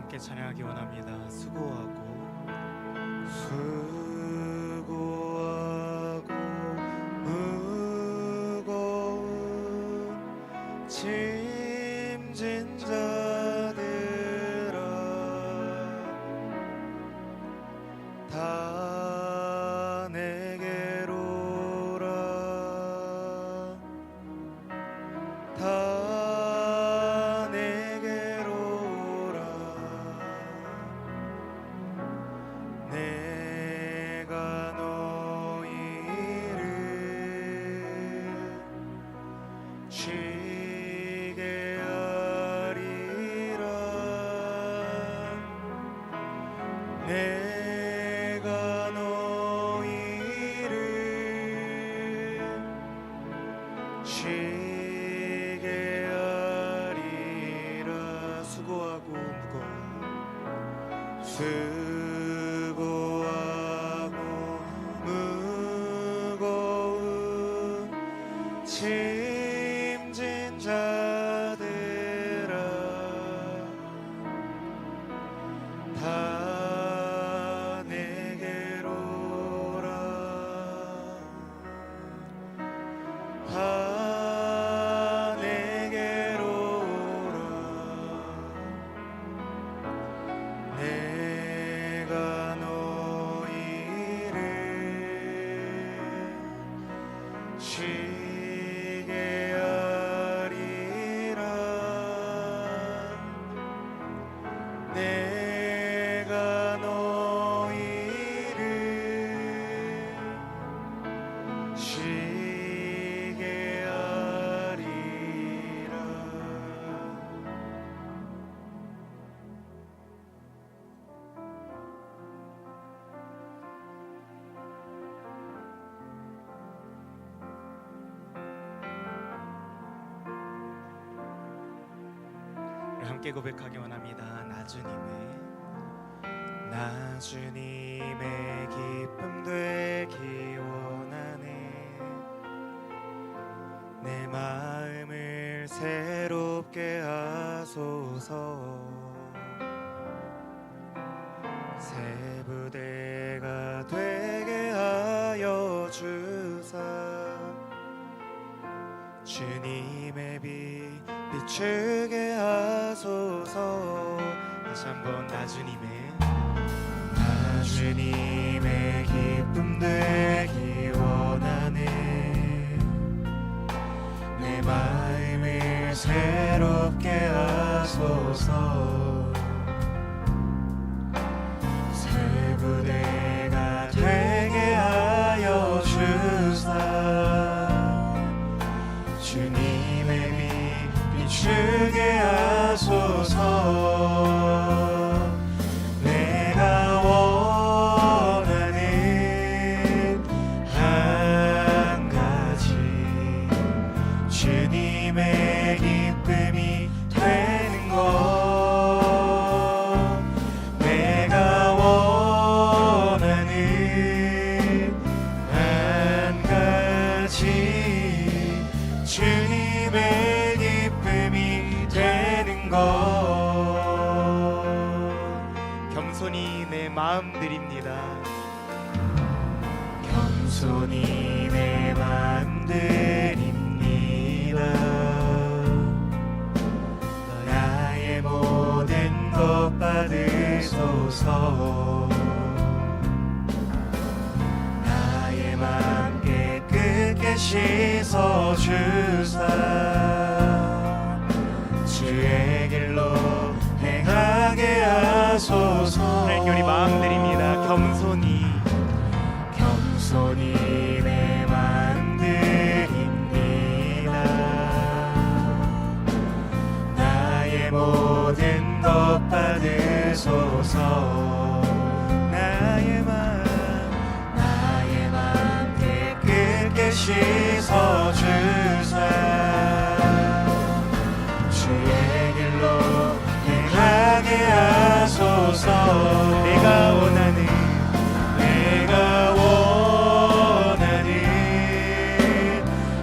함께 찬양하기 원합니다. 수고하고 무거운 짐진 자들아 다 내게로 오라 다 내게로 오라 내가 너희를 쉬게 하리라 내가 너희를 쉬게 하리라 수고하고 무거운 짐진 자들아 다 내게로 오라 다 내게로 오라 내가 너희를 쉬게 하리라 내가 너희를 쉬게 하리라 함께 고백하기 원합니다. 나 주님의 기쁨 되기 원하네 내 마음을 새롭게 하소서 새 부대가 되게 하여 주사 주님의 빛 비추게 하소서 다시 한번 나 주님의 기쁨 되기 원하네 내 마음을 새롭게 하소서 새 부대가 되게 하여 주사 주님의 빛 비추게 하소서 내가 원하는 한 가지 주님의 기쁨이 되는 것 내가 원하는 한 가지 주님의 기쁨이 되는 것 겸손히 내 마음 드립니다 겸손히 내 마음 드립니다 나의 모든 것 받으소서 나의 맘 깨끗게 씻어주사 주의 길로 행하게 하소서 하나님 마음 드립니다 겸손히 내 마음 드립니다 나의 모든 것 받으소서 나의 맘 깨끗게 씻어주사 주의 길로 행하게 하소서 내가 원하는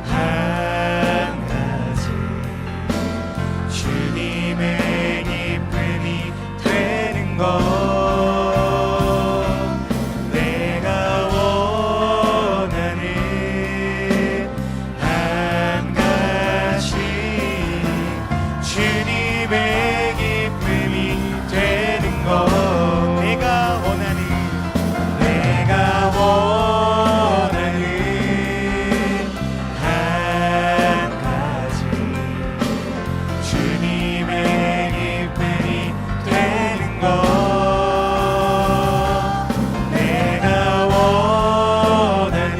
한 가지 주님의 기쁨이 되 주님의 기쁨이 되는 것 내가 원하는 한 가지 주님의 기쁨이 되는 것 내가 원하는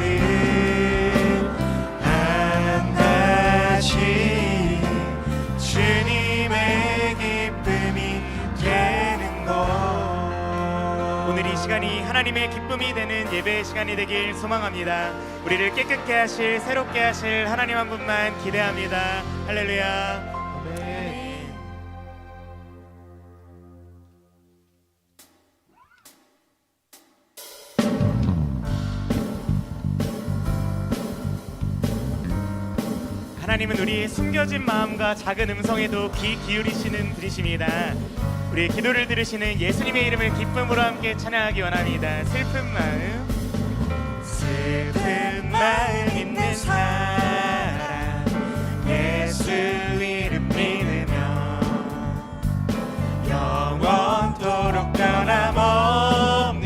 한 가지 주님의 기쁨이 되는 것 오늘 이 시간이 하나님의 기쁨이 되는 예배의 시간이 되길 소망합니다. 우리를 깨끗게 하실 새롭게 하실 하나님 한 분만 기대합니다. 할렐루야. 아멘. 하나님은 우리의 숨겨진 마음과 작은 음성에도 귀 기울이시는 분이십니다. 우리의 기도를 들으시는 예수님의 이름을 기쁨으로 함께 찬양하기 원합니다. 슬픈 마음 있는 사람 예수 이름 믿으며 영원토록 변함없는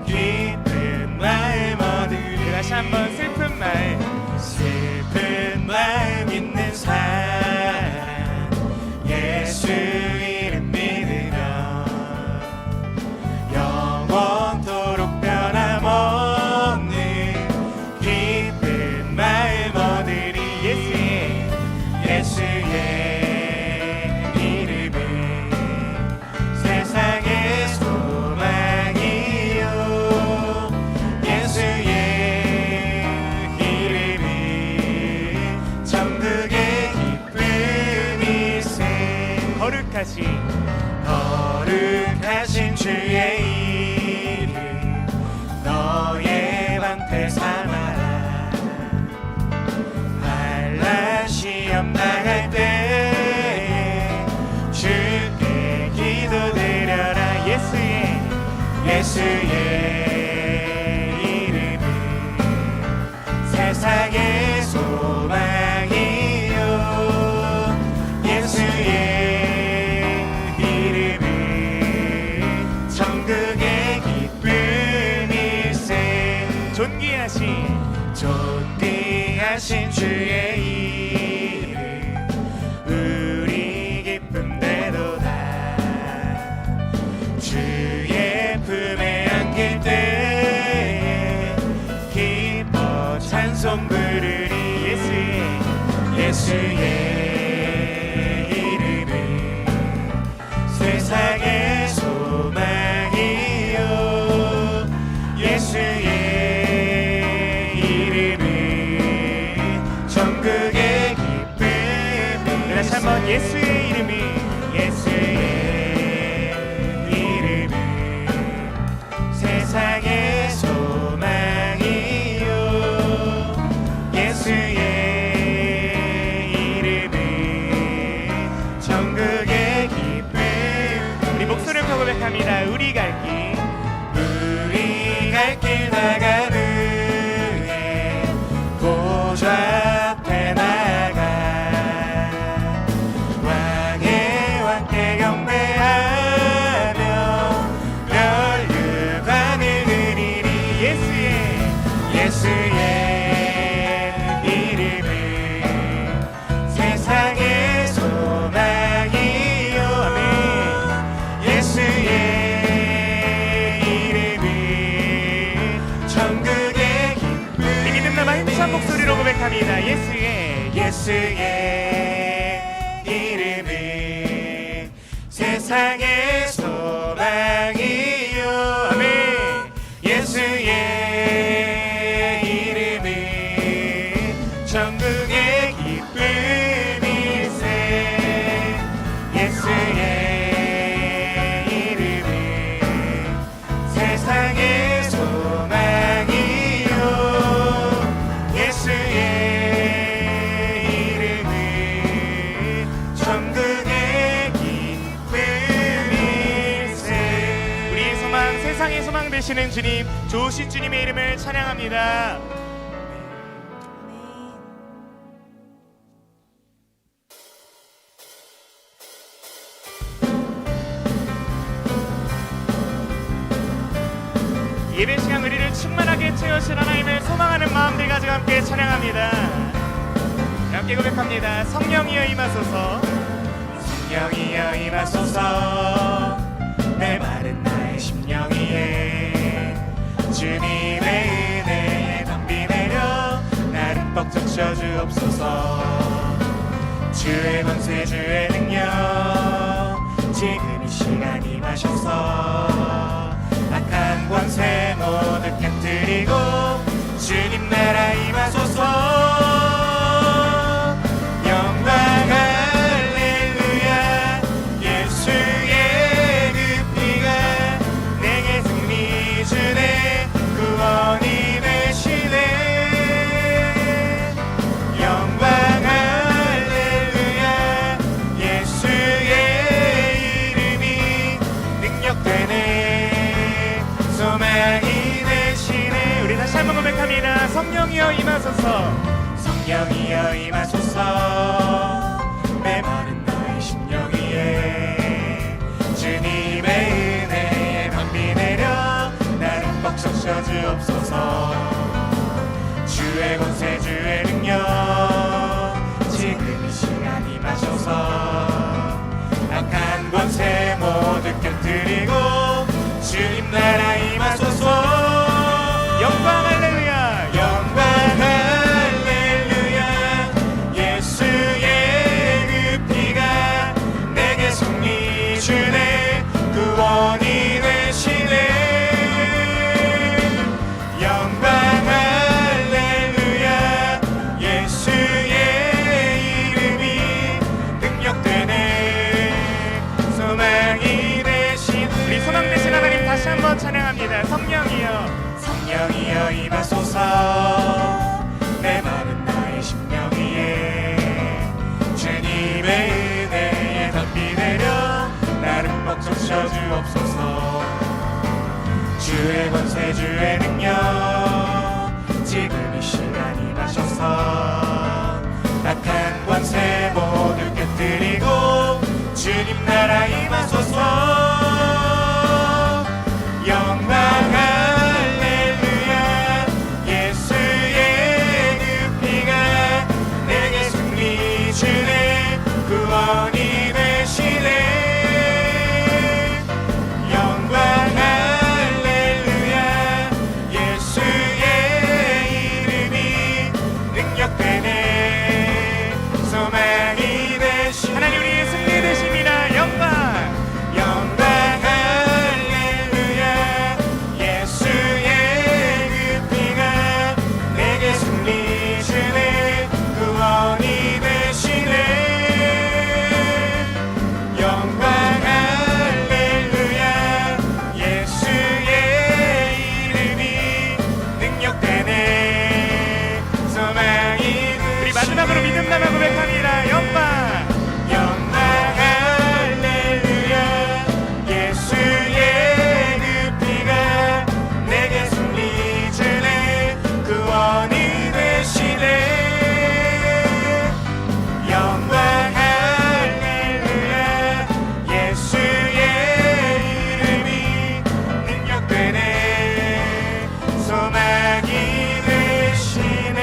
기쁜 마음 얻으리. 다시 한번 슬픈 마음 있는 사람 예수 이름 믿으며 영원토록 변함없는 기쁜 마음 얻으리. 예수의 이름은 세상의 소망이요 예수의 이름은 천국의 기쁨이세. 거룩하신 주의 이름 너의 방패 삼아라. 만난 시험 당할 때에 주께 기도드려라. 예수의 이름은 세상의 소망이요 예수의 이름은 천국의 기쁨일세. 존귀하신 주의 이름 우리 기쁨 되도다. 주의 품에 안길 때에 기뻐 찬송 부르리. 예수의 이름은 세상의 소망이요 예수의 이름은 천국의 기쁨. 다시 한번 예수의 이름은 세상의 소망이요 예수의 이름은 천국의 기쁨. 우리 목소리를 펴고 고백합니다. 우리 갈 길 나가는 보좌 앞에 나가 왕의 왕께 경배하며 멸류관을 드리리. 예수의 이름은 세상의 소망이요 아멘. 예수의 이름은 천국의 기쁨. 이 믿음 남아 힘찬 목소리로 고백합니다. 예수의 이름은 세상의 소망이요 아멘. 예수의 이름은 천국의 기쁨일세. 예수의 이름은 세상의 소망이요 예수의 이름은 천국의 기쁨일세. 우리의 소망 세상의 소망 되시는 주님, 좋으신 주님의 이름을 찬양합니다. 충만하게 채우실 하나님을 소망하는 마음들 가지고 함께 찬양합니다. 함께 고백합니다. 성령이여 임하소서. 성령이여 임하소서. 메마른 나의 심령 위에 주님의 은혜에 담비 내려 나를 뻑 적셔 주옵소서. 주의 권세 주의 능력 지금 이 시간 임하셔서 악한 권세 모두 깨뜨리고 주님 나라 임하소서. 영광 할렐루야. 예수의 그 피가 내게 승리 주네. 구원이 되시네. 영광 할렐루야. 예수의 이름이 능력되네. 소망이 되시네. 우리 다시 한번 고백합니다. 성령이여 임하소서. 성령이여 임하소서. 메마른 나의 심령 위에 주님의 은혜에 담비 내려 나를 뻑 적셔 주옵소서. 주의 권세 주의 능력 지금 이 시간 임하셔서 악한 권세 모두 깨뜨리고 주님 나라 임하소서. 영광 할렐루야. 영광 할렐루야. 예수의 그 피가 내게 승리 주네. 구원이 되시네. 영광 할렐루야. 예수의 이름이 능력되네. 소망이 되시네. 우리 소망 되신 하나님 다시 한번 찬양합니다. 성령이여. 성령이여 임하소서. 메마른 나의 심령 위에 주님의 은혜에 담비 내려 나를 뻑 적셔 주옵소서. 주의 권세 주의 능력 지금 이 시간 임하셔서 악한 권세 모두 깨뜨리고 주님 나라 임하소서. 영광 할렐루야. 예수의 그 피가 내게 승리 주네. 구원이 되시네. 영광 할렐루야. 예수의 이름이 능력되네. 소망이 되시네. 하나님 우리의 승리 되십니다. 영광. 영광 할렐루야. 예수의 그 피가 내게 승리 주네. 구원이 되시네. 영광 할렐루야. 예수의 이름이 능력되네. 소망이 우리 마지막으로 믿음 남아 고백합니다. 영광. 영광 할렐루야. 예수의 그 피가 내게 승리 주네. 구원이 되시네. 영광 할렐루야. 예수의 이름이 능력되네. 소망이 되시네.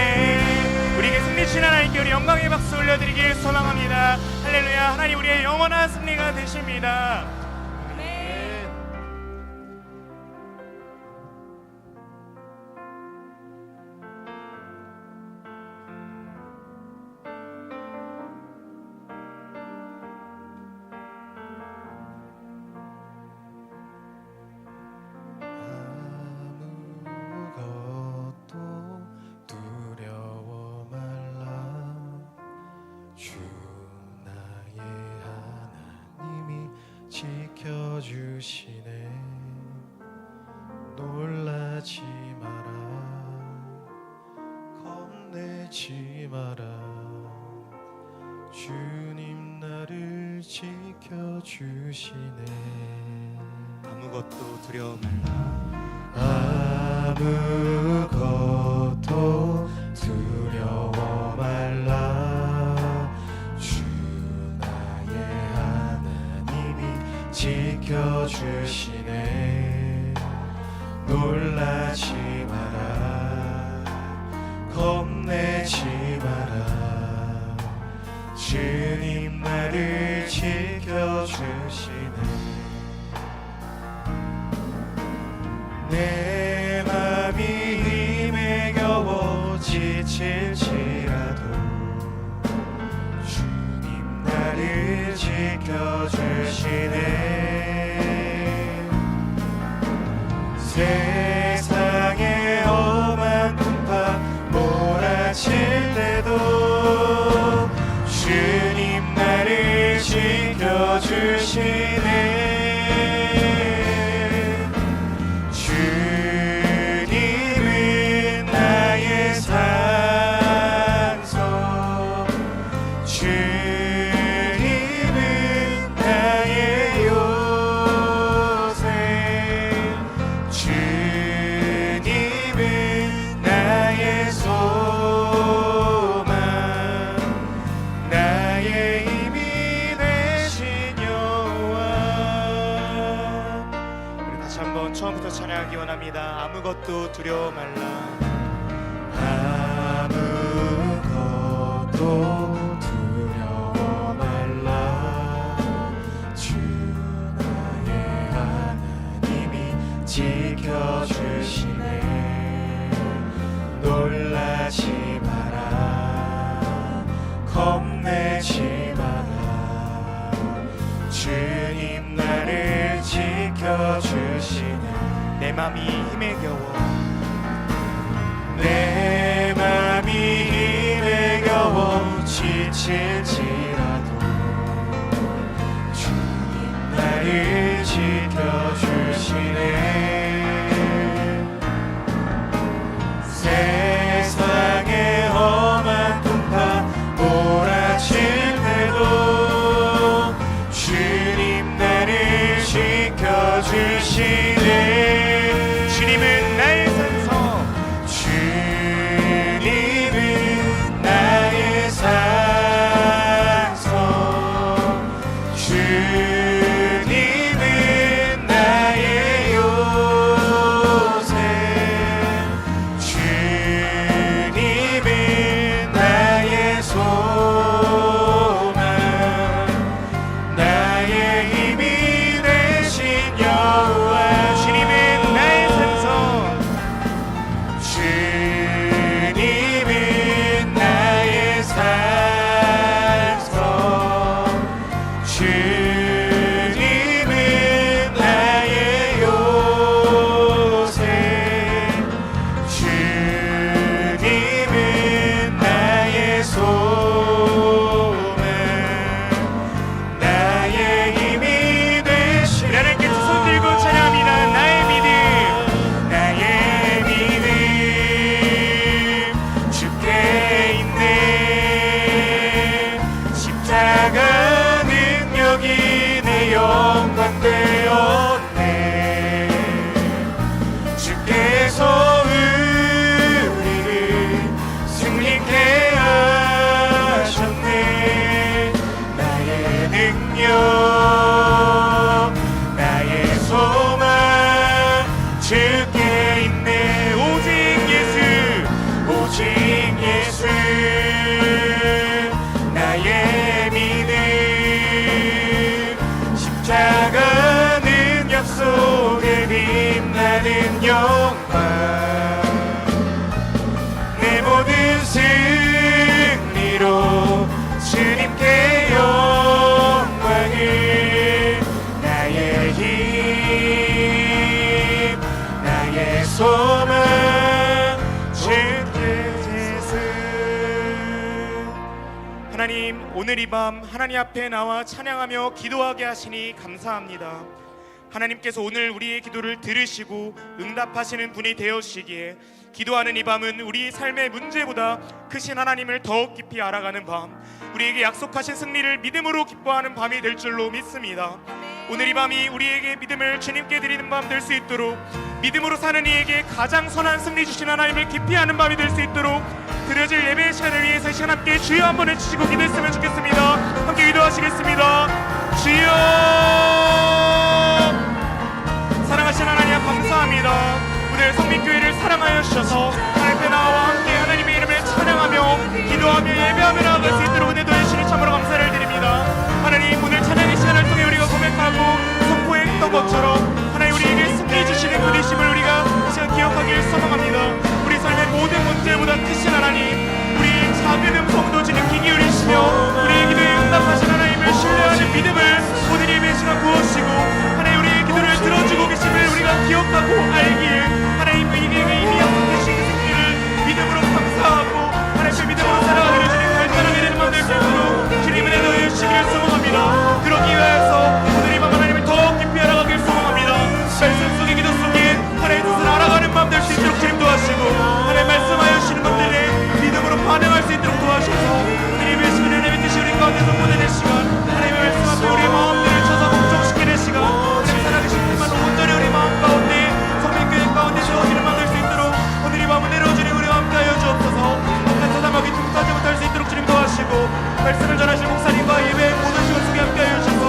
우리에게 승리 주신 하나님께 우리 영광의 박수 올려드리길 소망합니다. 할렐루야. 하나님 우리의 영원한 승리가 되십니다. 아무것도 두려워 말라. 주 나의 하나님이 지켜주시네. 놀라지 마라. 겁내지 마라. 주님 나를 지켜주시네. 아무것도 두려워 말라. 아무것도 두려워 말라. 주 나의 하나님이 지켜주시네. 놀라지 마라 겁내지 마라 주님 나를 지켜주시네 내 맘이 힘에 겨워 지칠지라도 주님 나를 지켜주시네 세상의 험한 풍파 몰아칠 때도 주님 나를 지켜주시네 주님은 나의 산소 주님은 나의 요새 주님은 나의 소망 나의 힘이 되신 여호와 우리 다시 한번 처음부터 찬양하기 원합니다. 아무것도 두려워 말라. 아무것도 두려워 말라 주 나의 하나님이 지켜주시네 놀라지 마라 겁내지 마라 주님 나를 지켜주시네 내 맘이 힘에 겨워 내 맘이 힘에 겨워 지칠지라도 주님 나를 지켜주시네 세상의 험한 풍파 몰아칠 때도 주님 나를 지켜주시네 주님은 나의 산성 주님은 나의 산소 주님은 나의 요새 주님은 나의 소망 나의 힘이 되신 여호와 주님은 나의 산성 주님은 나의 산소 주님은 나의 요새 주님은 나의 소망 나의 힘이 되시네 하나님께 두 손 들고 찬양합니다. 나의 믿음 나의 믿음 주께 있네 십자가 능력이 내 영광 되었네 주께서 우리를 승리케 하셨네 나의 능력 나의 소망 주께 있네 오직 예수 나의 믿음 십자가 능력 속에 빛나는 영광 내 모든 승리로 주님께 영광을 나의 힘 나의 소망 주께 예수 하나님 오늘 이 밤 하나님 앞에 나와 찬양하며 기도하게 하시니 감사합니다. 하나님께서 오늘 우리의 기도를 들으시고 응답하시는 분이 되어주시기에 기도하는 이 밤은 우리 삶의 문제보다 크신 하나님을 더욱 깊이 알아가는 밤 우리에게 약속하신 승리를 믿음으로 기뻐하는 밤이 될 줄로 믿습니다. 오늘 이 밤이 우리에게 믿음을 주님께 드리는 밤 될 수 있도록 믿음으로 사는 이에게 가장 선한 승리 주신 하나님을 깊이 아는 밤이 될 수 있도록 드려질 예배 시간을 위해서 이 시간 함께 주여 한번 해주시고 기도했으면 좋겠습니다. 함께 기도하시겠습니다. 주여 사랑하신 하나님 감사합니다. 것처럼 하나님 우리에게 승리 주시는 분이심을 우리가 시간 기억하길 소망합니다. 우리 삶의 모든 문제보다 크신 하나님, 우리 작은 음성도 지는 귀 기울이시며 우리의 기도에 응답하신 하나님을 신뢰하는 믿음을 오늘 이 시간 부어주시고 하나님 우리의 기도를 들어주고 계심을 우리가 기억하고 알기에 하나님 우리에게 이미 약속하신 그 승리를 믿음으로 감사하고 하나님 그 믿음으로 살아가기를 주님 발전하게 되는 마음 될 수 있도록 주님의 은혜 주시기를 소망합니다. 그러기 위해서 오늘 이 밤 하나님을 더 깊이 알아가길 소망합니다. 말씀 속의 기도 속에 하나님의 뜻을 알아가는 마음 될 수 있도록 주님 도와주시고 하나님 말씀하여 주시는 것들에 믿음으로 반응할 수 있도록 도와주셔서 하나님의 시간을 내뱉듯이 우리 가운데서 보내는 시간 하나님의 말씀 앞에 우리의 마음들을 쳐서 복종시키는 시간 하나님 살아계신 분만 온전히 우리 마음 가운데 성민교회 가운데 세워지는 마음 될 수 있도록 오늘 이 밤을 내려주니 우리와 함께하여 주옵소서. 악한 사람에게 tum하지 못할 수 있도록 주님 도와주시고 말씀을 전하실 목사님과 예배 모든 시간 속에 함께하여 주셔서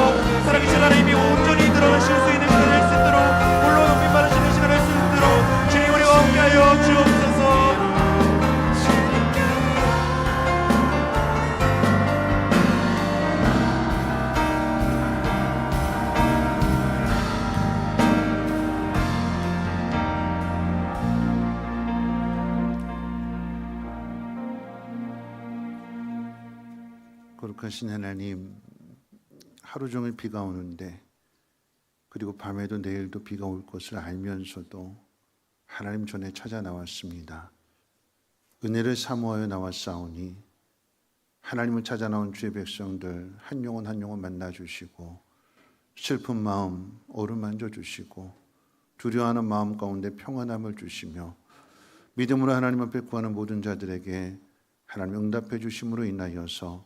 살아계신 하나님이 온전히 드러나실 수 있는 시간을 할 수 있도록 홀로 높임 받으시는 시간을 할 수 있도록 주님 우리와 함께하여 주옵소서. 거룩하신 하나님, 하루 종일 비가 오는데 그리고 밤에도 내일도 비가 올 것을 알면서도 하나님 전에 찾아 나왔습니다. 은혜를 사모하여 나왔사오니 하나님을 찾아 나온 주의 백성들 한 영혼 한 영혼 만나주시고 슬픈 마음 어루만져 주시고 두려워하는 마음 가운데 평안함을 주시며 믿음으로 하나님 앞에 구하는 모든 자들에게 하나님 응답해 주심으로 인하여서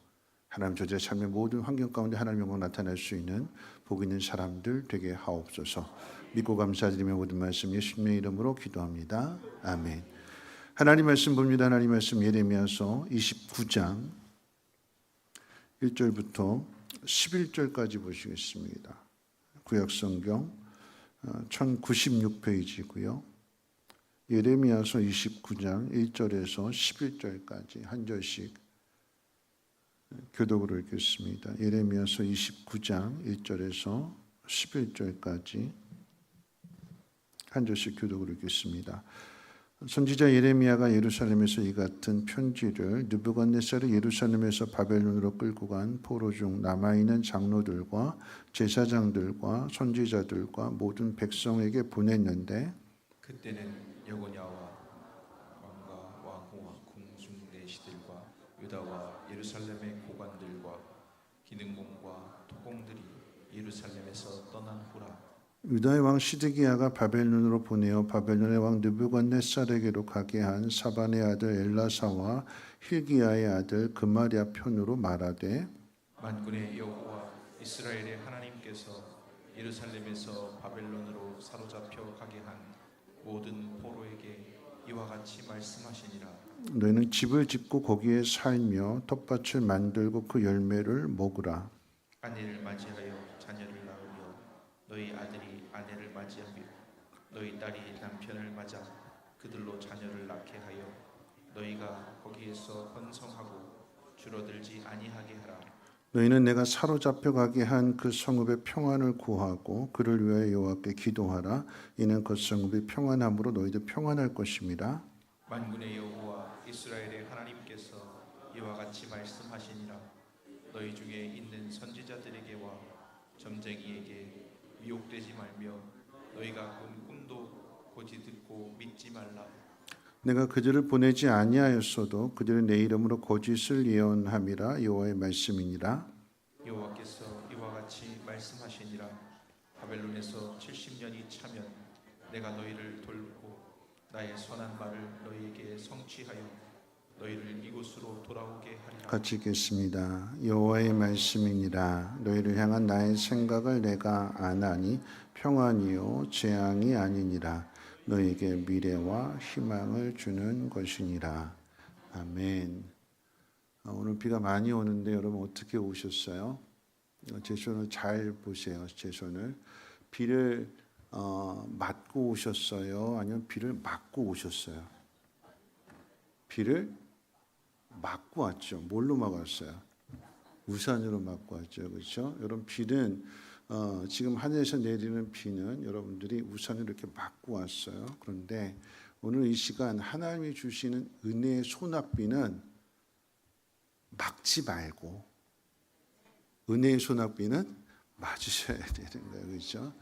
하나님 저들의 삶의 모든 환경 가운데 하나님의 영광 나타날 수 있는 복 있는 사람들 되게 하옵소서. 믿고 감사드리며 모든 말씀 예수님의 이름으로 기도합니다. 아멘. 하나님 말씀 봅니다. 하나님 말씀 예레미야서 29장 1절부터 11절까지 보시겠습니다. 구약성경 1096페이지고요. 예레미야서 29장 1절에서 11절까지 한 절씩 교독으로 읽겠습니다. 예레미야서 29장 1절에서 11절까지 한 절씩 교독으로 읽겠습니다. 선지자 예레미야가 예루살렘에서 이 같은 편지를 느부갓네살이 예루살렘에서 바벨론으로 끌고 간 포로 중 남아있는 장로들과 제사장들과 선지자들과 모든 백성에게 보냈는데 그때는 여호야와 왕과 왕후와 궁중 내시들과 유다와 예루살렘의 고관들과 기능공과 토공들이 예루살렘에서 떠난 후라. 유다의 왕 시드기야가 바벨론으로 보내어 바벨론의 왕 느부갓네살에게로 가게 한 사반의 아들 엘라사와 힐기야의 아들 그마랴 편으로 말하되 만군의 여호와 이스라엘의 하나님께서 예루살렘에서 바벨론으로 사로잡혀 가게 한 모든 포로에게 이와 같이 말씀하시니라. 너희는 집을 짓고 거기에 살며 텃밭을 만들고 그 열매를 먹으라. 아내를 맞이하여 자녀를 낳으며 너희 아들이 아내를 맞이하며 너희 딸이 남편을 맞아 그들로 자녀를 낳게 하여 너희가 거기에서 번성하고 줄어들지 아니하게 하라. 너희는 내가 사로잡혀 가게 한 그 성읍의 평안을 구하고 그를 위하여 여호와께 기도하라. 이는 그 성읍이 평안함으로 너희도 평안할 것임이라. 만군의 여호와 이스라엘의 하나님께서 이와 같이 말씀하시니라. 너희 중에 있는 선지자들에게와 점쟁이에게 미혹되지 말며 너희가 꾼 꿈도 고지 듣고 믿지 말라. 내가 그들을 보내지 아니하였어도 그들은 내 이름으로 거짓을 예언함이라. 여호와의 말씀이니라. 여호와께서 이와 같이 말씀하시니라. 바벨론에서 70년이 차면 내가 너희를 돌보고 나의 선한 말을 너희에게 성취하여 너희를 이곳으로 돌아오게 하리라. 같이 읽겠습니다. 여호와의 말씀이니라. 너희를 향한 나의 생각을 내가 아나니 평안이요 재앙이 아니니라. 너희에게 미래와 희망을 주는 것이니라. 아멘. 오늘 비가 많이 오는데 여러분 어떻게 오셨어요? 제 손을 잘 보세요. 제 손을. 비를 맞고 오셨어요? 아니면 비를 맞고 오셨어요? 비를 맞고 왔죠. 뭘로 막았어요? 우산으로 맞고 왔죠. 그렇죠? 여러분 비는 지금 하늘에서 내리는 비는 여러분들이 우산을 이렇게 막고 왔어요. 그런데 오늘 이 시간 하나님이 주시는 은혜의 소낙비는 막지 말고 은혜의 소낙비는 맞으셔야 되는 거예요. 그렇죠?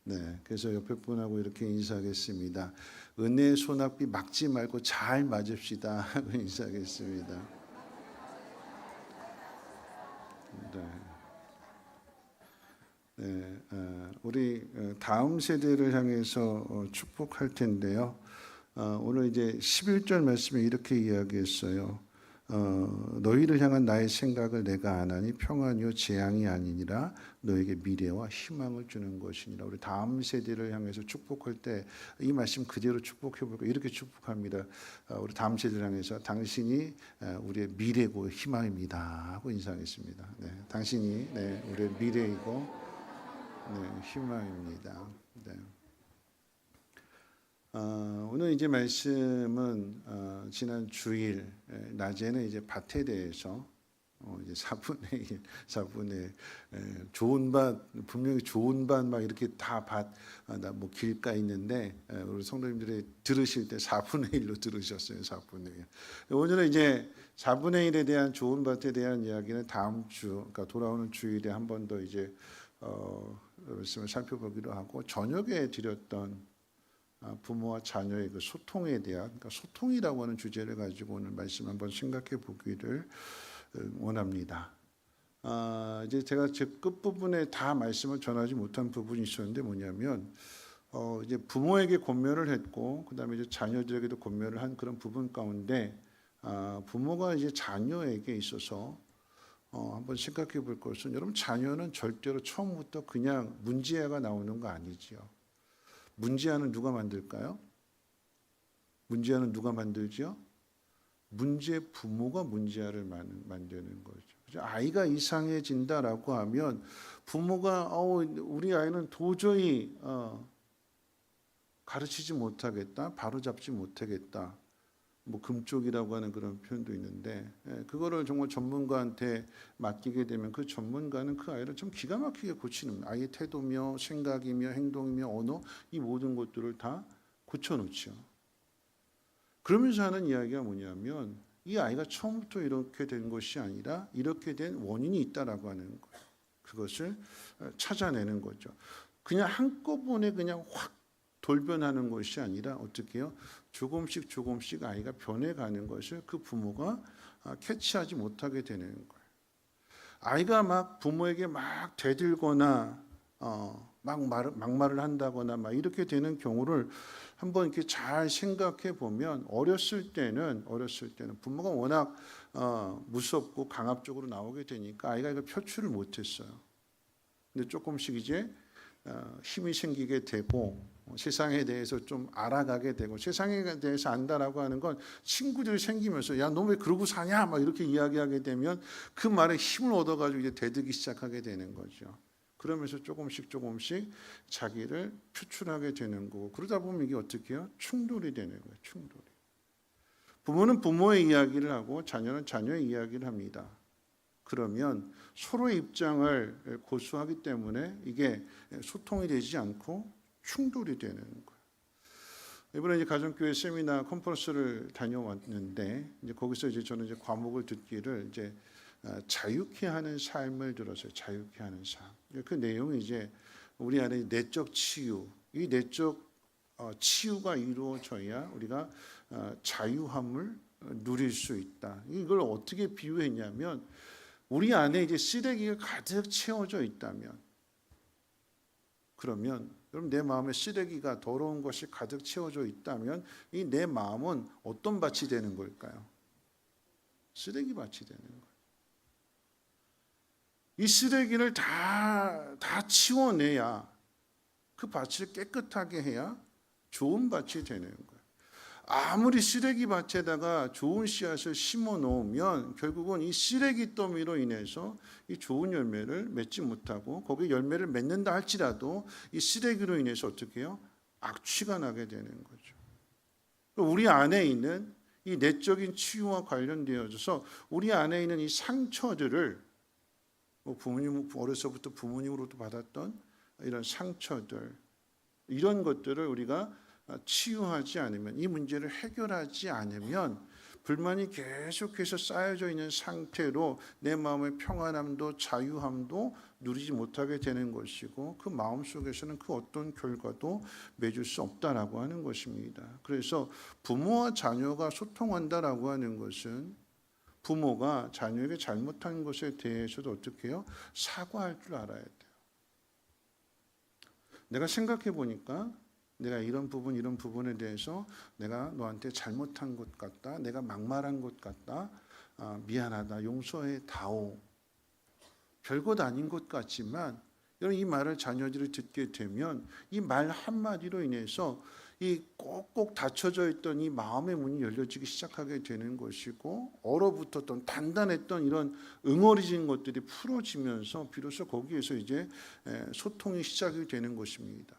네, 그래서 옆에 분하고 이렇게 인사하겠습니다. 은혜의 소낙비 막지 말고 잘 맞읍시다 하고 인사하겠습니다. 네, 우리 다음 세대를 향해서 축복할 텐데요. 오늘 이제 11절 말씀에 이렇게 이야기했어요. 너희를 향한 나의 생각을 내가 아나니 평안이요 재앙이 아니니라 너에게 미래와 희망을 주는 것이니라. 우리 다음 세대를 향해서 축복할 때 이 말씀 그대로 축복해 볼까? 이렇게 축복합니다. 우리 다음 세대를 향해서 당신이 우리의 미래고 희망입니다 하고 인사하겠습니다. 네, 당신이 우리의 미래이고 희망입니다. 네. 오늘 이제 말씀은 지난 주일 낮에는 이제 밭에 대해서 이제 4분의 좋은 밭, 분명히 좋은 밭 막 이렇게 다 밭, 뭐 길가 있는데 우리 성도님들이 들으실 때 4분의 1로 들으셨어요. 4분의 1. 오늘은 이제 4분의 1에 대한 좋은 밭에 대한 이야기는 다음 주, 그러니까 돌아오는 주일에 한 번 더 이제 말씀을 살펴보기로 하고, 저녁에 드렸던 부모와 자녀의 그 소통에 대한, 그러니까 소통이라고 하는 주제를 가지고 오늘 말씀 한번 생각해 보기를 원합니다. 이제 제가 제 끝부분에 다 말씀을 전하지 못한 부분이 있었는데 뭐냐면 이제 부모에게 권면을 했고 그다음에 이제 자녀들에게도 권면을 한 그런 부분 가운데 부모가 이제 자녀에게 있어서 한번 생각해 볼 것은, 여러분 자녀는 절대로 처음부터 그냥 문제아가 나오는 거 아니지요. 문제아는 누가 만들까요? 문제아는 누가 만들죠? 문제 부모가 문제아를 만드는 거죠. 아이가 이상해진다라고 하면 부모가 우리 아이는 도저히 가르치지 못하겠다, 바로잡지 못하겠다. 뭐 금쪽이라고 하는 그런 표현도 있는데, 그거를 정말 전문가한테 맡기게 되면 그 전문가는 그 아이를 좀 기가 막히게 고치는, 아이의 태도며 생각이며 행동이며 언어, 이 모든 것들을 다 고쳐놓죠. 그러면서 하는 이야기가 뭐냐면 이 아이가 처음부터 이렇게 된 것이 아니라 이렇게 된 원인이 있다라고 하는 거예요. 그것을 찾아내는 거죠. 그냥 한꺼번에 그냥 확 돌변하는 것이 아니라 어떻게 해요? 조금씩 아이가 변해가는 것을 그 부모가 캐치하지 못하게 되는 거예요. 아이가 막 부모에게 막 대들거나 막말을 한다거나 막 이렇게 되는 경우를 한번 이렇게 잘 생각해 보면, 어렸을 때는 부모가 워낙 무섭고 강압적으로 나오게 되니까 아이가 이걸 표출을 못했어요. 근데 조금씩 이제 힘이 생기게 되고 세상에 대해서 좀 알아가게 되고, 세상에 대해서 안다라고 하는 건 친구들이 생기면서 야, 너 왜 그러고 사냐 막 이렇게 이야기하게 되면 그 말에 힘을 얻어가지고 이제 대들기 시작하게 되는 거죠. 그러면서 조금씩 자기를 표출하게 되는 거고, 그러다 보면 이게 어떻게 해요? 충돌이 되는 거예요. 충돌이. 부모는 부모의 이야기를 하고 자녀는 자녀의 이야기를 합니다. 그러면 서로의 입장을 고수하기 때문에 이게 소통이 되지 않고 충돌이 되는 거예요. 이번에 이제 가정교회 세미나 컨퍼런스를 다녀왔는데, 이제 거기서 이제 저는 이제 과목을 듣기를 이제 자유케 하는 삶을 들었어요. 자유케 하는 삶. 그 내용이 이제 우리 안에 내적 치유, 이 내적 치유가 이루어져야 우리가 자유함을 누릴 수 있다. 이걸 어떻게 비유했냐면, 우리 안에 이제 쓰레기가 가득 채워져 있다면, 그러면 여러분 내 마음에 쓰레기가, 더러운 것이 가득 채워져 있다면 이 내 마음은 어떤 밭이 되는 걸까요? 쓰레기 밭이 되는 거예요. 이 쓰레기를 다 치워내야, 그 밭을 깨끗하게 해야 좋은 밭이 되는 거예요. 아무리 쓰레기 밭에다가 좋은 씨앗을 심어 놓으면 결국은 이 쓰레기 더미로 인해서 이 좋은 열매를 맺지 못하고, 거기에 열매를 맺는다 할지라도 이 쓰레기로 인해서 어떻게 해요? 악취가 나게 되는 거죠. 우리 안에 있는 이 내적인 치유와 관련되어져서 우리 안에 있는 이 상처들을 뭐 부모님 어려서부터 부모님으로부터 받았던 이런 상처들, 이런 것들을 우리가 치유하지 않으면, 이 문제를 해결하지 않으면 불만이 계속해서 쌓여져 있는 상태로 내 마음의 평안함도 자유함도 누리지 못하게 되는 것이고, 그 마음 속에서는 그 어떤 결과도 맺을 수 없다라고 하는 것입니다. 그래서 부모와 자녀가 소통한다라고 하는 것은 부모가 자녀에게 잘못한 것에 대해서도 어떻게 해요? 사과할 줄 알아야 돼요. 내가 생각해 보니까 내가 이런 부분에 대해서 내가 너한테 잘못한 것 같다, 내가 막말한 것 같다, 미안하다, 용서해 다오. 별것 아닌 것 같지만 여러분, 이 말을 자녀들이 듣게 되면 이 말 한마디로 인해서 이 꼭꼭 닫혀져 있던 이 마음의 문이 열려지기 시작하게 되는 것이고, 얼어붙었던 단단했던 이런 응어리진 것들이 풀어지면서 비로소 거기에서 이제 소통이 시작이 되는 것입니다.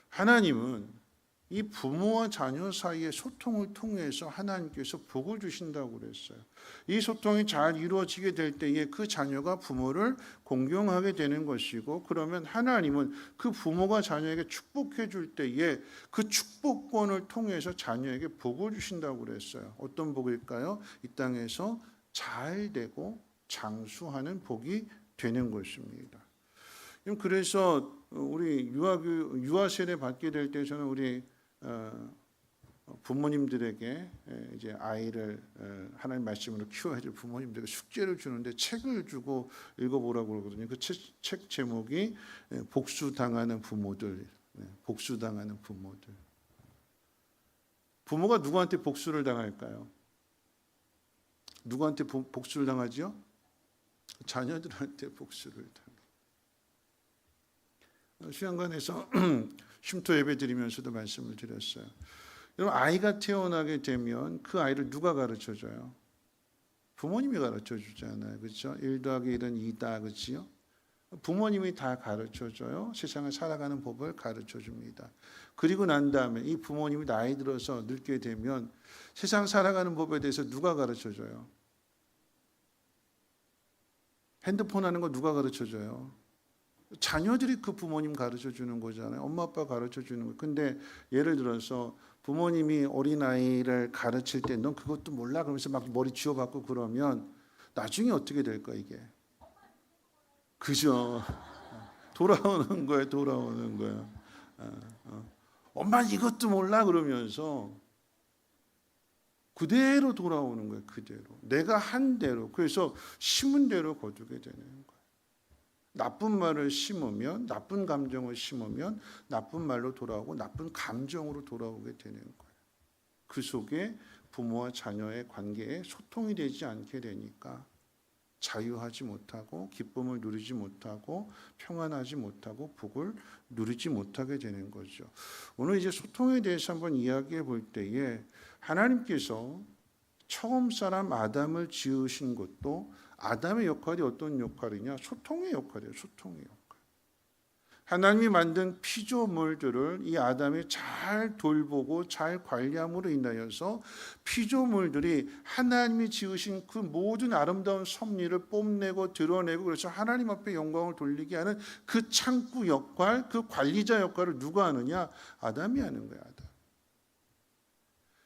하나님은 이 부모와 자녀 사이의 소통을 통해서 하나님께서 복을 주신다고 그랬어요. 이 소통이 잘 이루어지게 될 때에 그 자녀가 부모를 공경하게 되는 것이고, 그러면 하나님은 그 부모가 자녀에게 축복해 줄 때에 그 축복권을 통해서 자녀에게 복을 주신다고 그랬어요. 어떤 복일까요? 이 땅에서 잘 되고 장수하는 복이 되는 것입니다. 그래서 우리 유아 세례 받게 될 때 저는 우리 부모님들에게 이제 아이를 하나님 말씀으로 키워야 될 부모님들에게 숙제를 주는데 책을 주고 읽어보라고 그러거든요. 그 책 제목이 복수당하는 부모들. 복수당하는 부모들. 부모가 누구한테 복수를 당할까요? 누구한테 복수를 당하지요? 자녀들한테 복수를 당해요. 수양관에서 쉼터 예배 드리면서도 말씀을 드렸어요. 여러분, 아이가 태어나게 되면 그 아이를 누가 가르쳐줘요? 부모님이 가르쳐주잖아요. 그렇죠? 1 더하기 1은 2다. 그렇지요? 부모님이 다 가르쳐줘요. 세상을 살아가는 법을 가르쳐줍니다. 그리고 난 다음에 이 부모님이 나이 들어서 늙게 되면 세상 살아가는 법에 대해서 누가 가르쳐줘요? 핸드폰 하는 거 누가 가르쳐줘요? 자녀들이 그 부모님 가르쳐 주는 거잖아요. 엄마 아빠 가르쳐 주는 거예요. 근데 예를 들어서 부모님이 어린아이를 가르칠 때 넌 그것도 몰라 그러면서 막 머리 쥐어박고 그러면 나중에 어떻게 될까 이게? 그죠? 돌아오는 거예요. 돌아오는 거예요. 엄마 이것도 몰라 그러면서 그대로 돌아오는 거예요. 그대로. 내가 한 대로. 그래서 심은 대로 거두게 되는 거예요. 나쁜 말을 심으면, 나쁜 감정을 심으면 나쁜 말로 돌아오고 나쁜 감정으로 돌아오게 되는 거예요. 그 속에 부모와 자녀의 관계에 소통이 되지 않게 되니까 자유하지 못하고 기쁨을 누리지 못하고 평안하지 못하고 복을 누리지 못하게 되는 거죠. 오늘 이제 소통에 대해서 한번 이야기해 볼 때에 하나님께서 처음 사람 아담을 지으신 것도 아담의 역할이 어떤 역할이냐? 소통의 역할이에요. 소통의 역할. 하나님이 만든 피조물들을 이 아담이 잘 돌보고 잘 관리함으로 인하여서 피조물들이 하나님이 지으신 그 모든 아름다운 섭리를 뽐내고 드러내고, 그래서 하나님 앞에 영광을 돌리게 하는 그 창구 역할, 그 관리자 역할을 누가 하느냐? 아담이 하는 거야. 아담.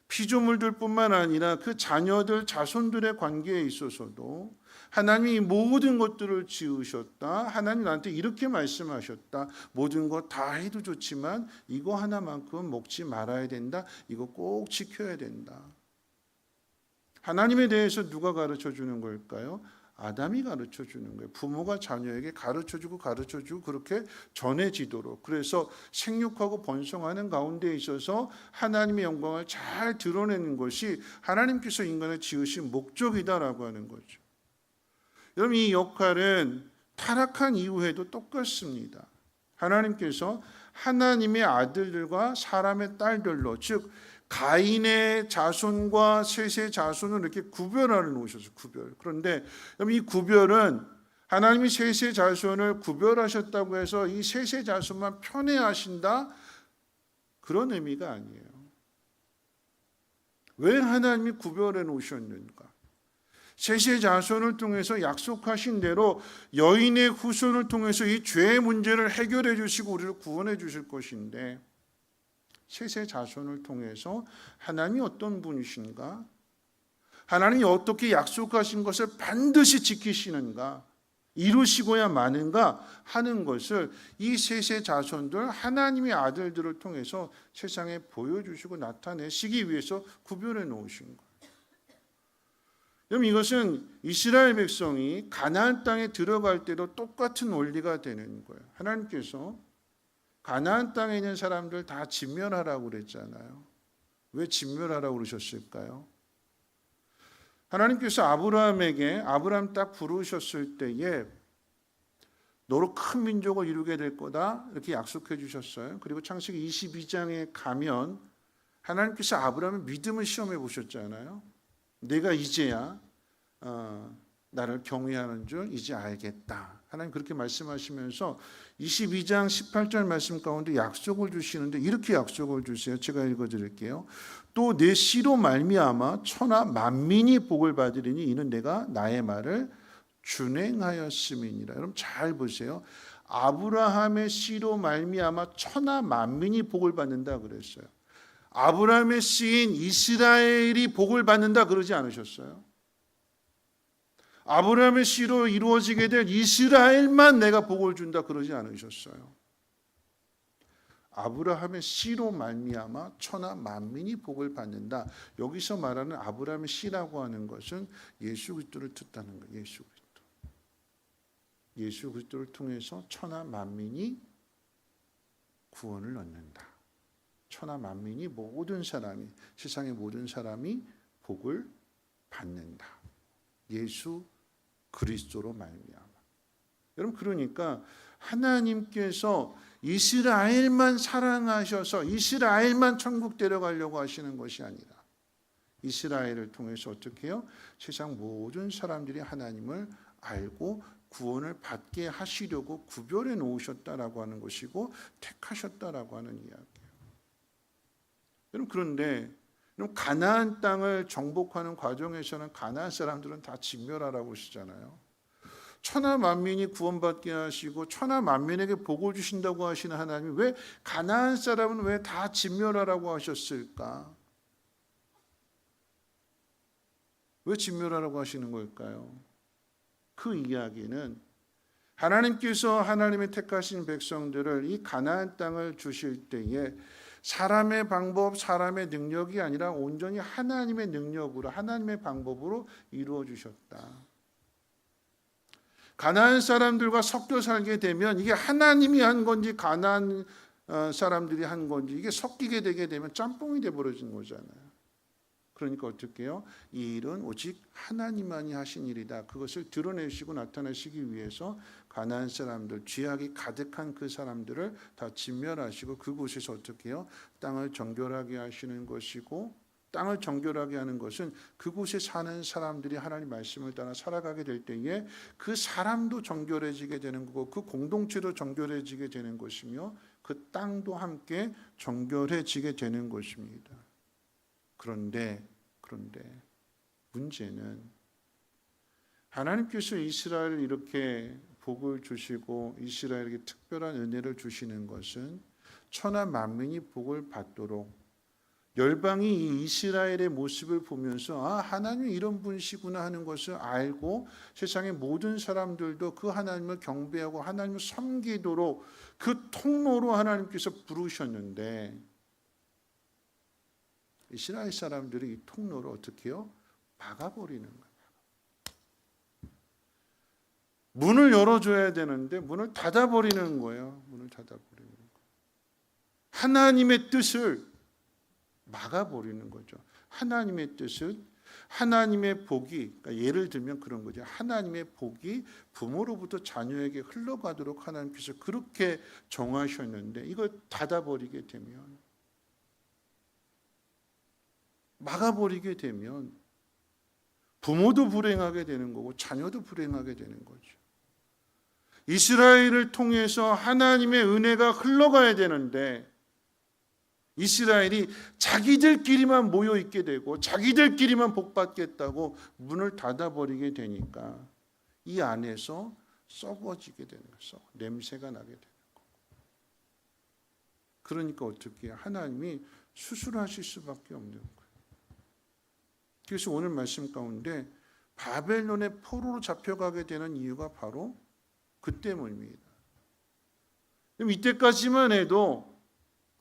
피조물들뿐만 아니라 그 자녀들, 자손들의 관계에 있어서도 하나님이 모든 것들을 지으셨다. 하나님 나한테 이렇게 말씀하셨다. 모든 것 다 해도 좋지만 이거 하나만큼 먹지 말아야 된다. 이거 꼭 지켜야 된다. 하나님에 대해서 누가 가르쳐 주는 걸까요? 아담이 가르쳐 주는 거예요. 부모가 자녀에게 가르쳐주고 그렇게 전해지도록. 그래서 생육하고 번성하는 가운데 있어서 하나님의 영광을 잘 드러내는 것이 하나님께서 인간을 지으신 목적이다라고 하는 거죠. 여러분, 이 역할은 타락한 이후에도 똑같습니다. 하나님께서 하나님의 아들들과 사람의 딸들로, 즉 가인의 자손과 셋의 자손을 이렇게 구별하여 놓으셨어요. 구별. 그런데 이 구별은 하나님이 셋의 자손을 구별하셨다고 해서 이 셋의 자손만 편애하신다, 그런 의미가 아니에요. 왜 하나님이 구별해 놓으셨는가? 셋의 자손을 통해서 약속하신 대로 여인의 후손을 통해서 이 죄의 문제를 해결해 주시고 우리를 구원해 주실 것인데, 셋의 자손을 통해서 하나님이 어떤 분이신가? 하나님이 어떻게 약속하신 것을 반드시 지키시는가? 이루시고야 마는가 하는 것을 이 셋의 자손들, 하나님의 아들들을 통해서 세상에 보여주시고 나타내시기 위해서 구별해 놓으신 거예요. 그럼 이것은 이스라엘 백성이 가나안 땅에 들어갈 때도 똑같은 원리가 되는 거예요. 하나님께서 가나안 땅에 있는 사람들 다 진멸하라고 그랬잖아요. 왜 진멸하라고 그러셨을까요? 하나님께서 아브라함에게, 아브라함 딱 부르셨을 때에 너로 큰 민족을 이루게 될 거다 이렇게 약속해 주셨어요. 그리고 창세기 22장에 가면 하나님께서 아브라함의 믿음을 시험해 보셨잖아요. 내가 이제야 나를 경외하는 줄 이제 알겠다. 하나님 그렇게 말씀하시면서 22장 18절 말씀 가운데 약속을 주시는데 이렇게 약속을 주세요. 제가 읽어드릴게요. 또 내 씨로 말미암아 천하 만민이 복을 받으리니 이는 내가 나의 말을 준행하였음이니라. 여러분 잘 보세요. 아브라함의 씨로 말미암아 천하 만민이 복을 받는다 그랬어요. 아브라함의 씨인 이스라엘이 복을 받는다 그러지 않으셨어요? 아브라함의 씨로 이루어지게 될 이스라엘만 내가 복을 준다 그러지 않으셨어요? 아브라함의 씨로 말미암아 천하 만민이 복을 받는다. 여기서 말하는 아브라함의 씨라고 하는 것은 예수 그리스도를 뜻하는 거예요. 예수 그리스도. 예수 그리스도를 통해서 천하 만민이 구원을 얻는다. 천하 만민이 모든 사람이, 세상의 모든 사람이 복을 받는다. 예수 그리스도로 말미암아. 여러분 그러니까 하나님께서 이스라엘만 사랑하셔서 이스라엘만 천국 데려가려고 하시는 것이 아니라 이스라엘을 통해서 어떻게 해요? 세상 모든 사람들이 하나님을 알고 구원을 받게 하시려고 구별해 놓으셨다라고 하는 것이고 택하셨다라고 하는 이야기예요. 여러분 그런데 가나안 땅을 정복하는 과정에서는 가나안 사람들은 다 진멸하라고 하시잖아요. 천하 만민이 구원받게 하시고 천하 만민에게 복을 주신다고 하시는 하나님이 왜 가나안 사람은 왜 다 진멸하라고 하셨을까? 왜 진멸하라고 하시는 걸까요? 그 이야기는 하나님께서 하나님의 택하신 백성들을 이 가나안 땅을 주실 때에 사람의 방법, 사람의 능력이 아니라 온전히 하나님의 능력으로, 하나님의 방법으로 이루어 주셨다. 가나안 사람들과 섞여 살게 되면 이게 하나님이 한 건지 가나안 사람들이 한 건지 이게 섞이게 되게 되면 짬뽕이 돼 버려진 거잖아요. 그러니까 어떻게 해요? 이 일은 오직 하나님만이 하신 일이다. 그것을 드러내시고 나타내시기 위해서 가나안 사람들, 죄악이 가득한 그 사람들을 다 진멸하시고 그곳에서 어떻게 해요? 땅을 정결하게 하시는 것이고, 땅을 정결하게 하는 것은 그곳에 사는 사람들이 하나님 말씀을 따라 살아가게 될 때에 그 사람도 정결해지게 되는 거고 그 공동체도 정결해지게 되는 것이며 그 땅도 함께 정결해지게 되는 것입니다. 그런데 문제는 하나님께서 이스라엘을 이렇게 복을 주시고 이스라엘에게 특별한 은혜를 주시는 것은 천하 만민이 복을 받도록 열방이 이 이스라엘의 모습을 보면서 하나님이 이런 분이시구나 하는 것을 알고 세상의 모든 사람들도 그 하나님을 경배하고 하나님을 섬기도록 그 통로로 하나님께서 부르셨는데 이스라엘 사람들이 이 통로를 어떻게 해요? 막아버리는 거예요. 문을 열어줘야 되는데 문을 닫아버리는 거예요. 문을 닫아버리는 거예요. 하나님의 뜻을 막아버리는 거죠. 하나님의 뜻은 하나님의 복이, 그러니까 예를 들면 그런 거죠. 하나님의 복이 부모로부터 자녀에게 흘러가도록 하나님께서 그렇게 정하셨는데 이걸 닫아버리게 되면, 막아버리게 되면 부모도 불행하게 되는 거고 자녀도 불행하게 되는 거죠. 이스라엘을 통해서 하나님의 은혜가 흘러가야 되는데 이스라엘이 자기들끼리만 모여 있게 되고 자기들끼리만 복받겠다고 문을 닫아버리게 되니까 이 안에서 썩어지게 되는 거예요. 냄새가 나게 되는 거예요. 그러니까 어떻게 해요? 하나님이 수술하실 수밖에 없는 거예요. 그래서 오늘 말씀 가운데 바벨론의 포로로 잡혀가게 되는 이유가 바로 그 때문입니다. 그럼 이때까지만 해도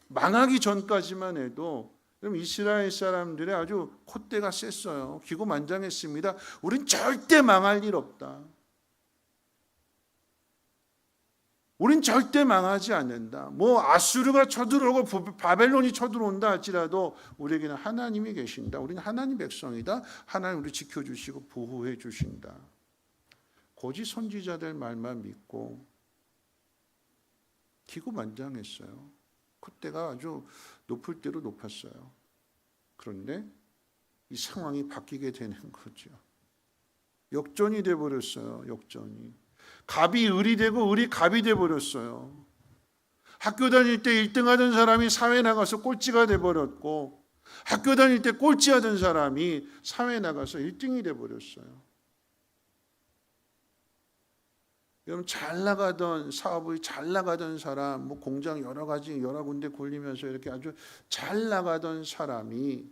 망하기 전까지만 해도 그럼 이스라엘 사람들의 아주 콧대가 셌어요. 기고만장했습니다. 우린 절대 망할 일 없다. 우린 절대 망하지 않는다. 뭐 아수르가 쳐들어오고 바벨론이 쳐들어온다 할지라도 우리에게는 하나님이 계신다. 우리는 하나님 백성이다. 하나님 우리 지켜주시고 보호해 주신다. 고지 선지자들 말만 믿고 기고만장했어요. 콧대가 아주 높을 대로 높았어요. 그런데 이 상황이 바뀌게 되는 거죠. 역전이 돼버렸어요. 역전이. 갑이 을이 되고 을이 갑이 돼버렸어요. 학교 다닐 때 1등 하던 사람이 사회 나가서 꼴찌가 돼버렸고 학교 다닐 때 꼴찌 하던 사람이 사회 나가서 1등이 돼버렸어요. 여러분 잘 나가던 사업이 잘 나가던 사람, 뭐 공장 여러 군데 굴리면서 이렇게 아주 잘 나가던 사람이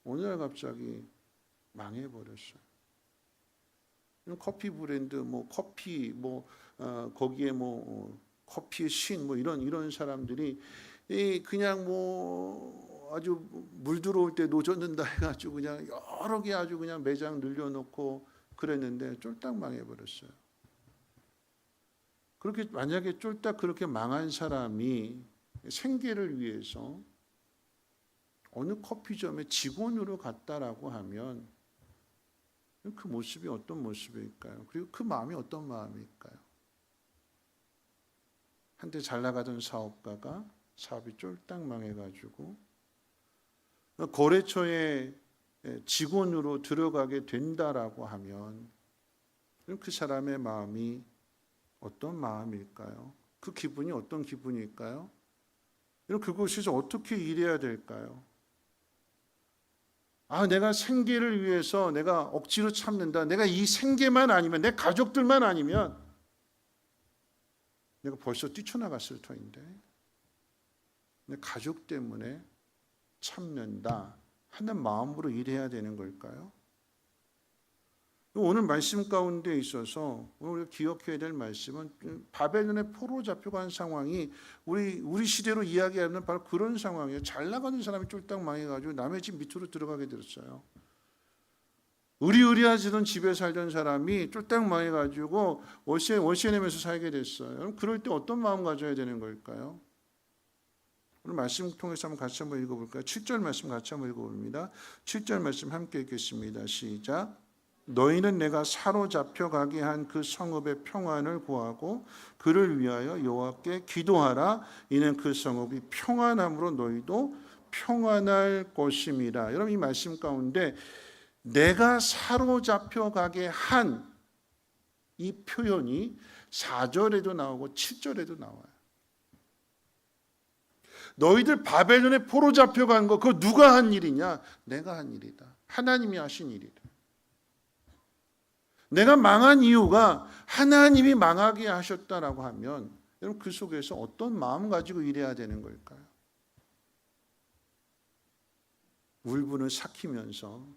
오늘 갑자기 망해버렸어요. 커피 브랜드, 뭐 커피, 거기에 커피의 신, 이런 사람들이 그냥 아주 물 들어올 때 노젓는다 해가지고 그냥 여러 개 아주 그냥 매장 늘려놓고 그랬는데 쫄딱 망해버렸어요. 그렇게 만약에 쫄딱 그렇게 망한 사람이 생계를 위해서 어느 커피점에 직원으로 갔다라고 하면 그 모습이 어떤 모습일까요? 그리고 그 마음이 어떤 마음일까요? 한때 잘 나가던 사업가가 사업이 쫄딱 망해가지고 거래처에 직원으로 들어가게 된다라고 하면 그 사람의 마음이 어떤 마음일까요? 그 기분이 어떤 기분일까요? 그곳에서 어떻게 일해야 될까요? 내가 생계를 위해서 내가 억지로 참는다. 내가 이 생계만 아니면 내 가족들만 아니면 내가 벌써 뛰쳐나갔을 터인데 내 가족 때문에 참는다 하는 마음으로 일해야 되는 걸까요? 오늘 말씀 가운데 있어서 오늘 기억해야 될 말씀은 바벨론의 포로 잡혀간 상황이 우리 시대로 이야기하는 바로 그런 상황이에요. 잘 나가는 사람이 쫄딱 망해가지고 남의 집 밑으로 들어가게 됐어요. 의리의리하시던 집에 살던 사람이 쫄딱 망해가지고 월세 내면서 살게 됐어요. 그럴 때 어떤 마음 가져야 되는 걸까요? 오늘 말씀 통해서 같이 한번 읽어볼까요? 7절 말씀 같이 한번 읽어봅니다. 7절 말씀 함께 읽겠습니다. 시작. 너희는 내가 사로잡혀 가게 한 그 성읍의 평안을 구하고 그를 위하여 여호와께 기도하라. 이는 그 성읍이 평안함으로 너희도 평안할 것임이라. 여러분 이 말씀 가운데 내가 사로잡혀 가게 한 이 표현이 4절에도 나오고 7절에도 나와요. 너희들 바벨론에 포로 잡혀간 거 그거 누가 한 일이냐? 내가 한 일이다. 하나님이 하신 일이다. 내가 망한 이유가 하나님이 망하게 하셨다라고 하면 여러분 그 속에서 어떤 마음 가지고 일해야 되는 걸까요? 울분을 삭히면서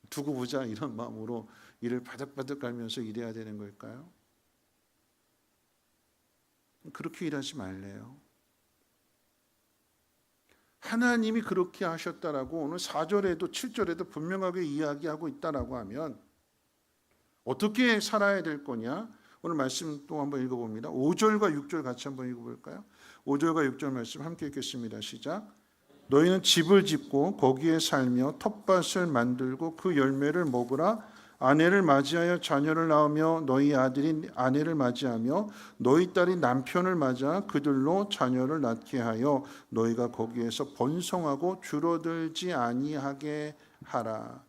두고 보자 이런 마음으로 일을 바득바득 갈면서 일해야 되는 걸까요? 그렇게 일하지 말래요. 하나님이 그렇게 하셨다라고 오늘 4절에도 7절에도 분명하게 이야기하고 있다라고 하면 어떻게 살아야 될 거냐? 오늘 말씀 또 한번 읽어봅니다. 5절과 6절 같이 한번 읽어볼까요? 5절과 6절 말씀 함께 읽겠습니다. 시작. 너희는 집을 짓고 거기에 살며 텃밭을 만들고 그 열매를 먹으라. 아내를 맞이하여 자녀를 낳으며 너희 아들이 아내를 맞이하며 너희 딸이 남편을 맞아 그들로 자녀를 낳게 하여 너희가 거기에서 번성하고 줄어들지 아니하게 하라.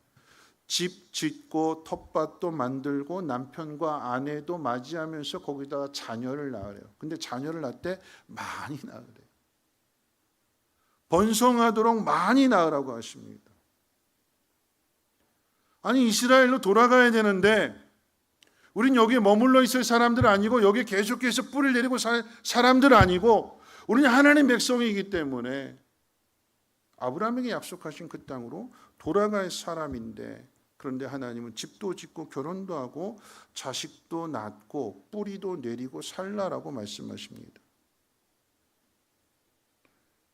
집 짓고 텃밭도 만들고 남편과 아내도 맞이하면서 거기다가 자녀를 낳으래요. 근데 자녀를 낳을 때 많이 낳으래요. 번성하도록 많이 낳으라고 하십니다. 아니 이스라엘로 돌아가야 되는데 우린 여기에 머물러 있을 사람들 아니고 여기에 계속해서 뿌리를 내리고 살 사람들 아니고 우리는 하나님 백성이기 때문에 아브라함에게 약속하신 그 땅으로 돌아갈 사람인데, 그런데 하나님은 집도 짓고 결혼도 하고 자식도 낳고 뿌리도 내리고 살라라고 말씀하십니다.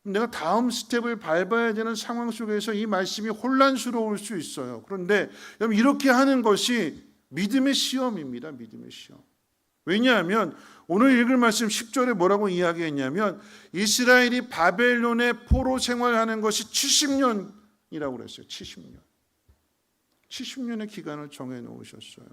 내가 다음 스텝을 밟아야 되는 상황 속에서 이 말씀이 혼란스러울 수 있어요. 그런데 여러분 이렇게 하는 것이 믿음의 시험입니다. 믿음의 시험. 왜냐하면 오늘 읽을 말씀 10절에 뭐라고 이야기했냐면 이스라엘이 바벨론의 포로 생활하는 것이 70년이라고 그랬어요. 70년. 70년의 기간을 정해 놓으셨어요.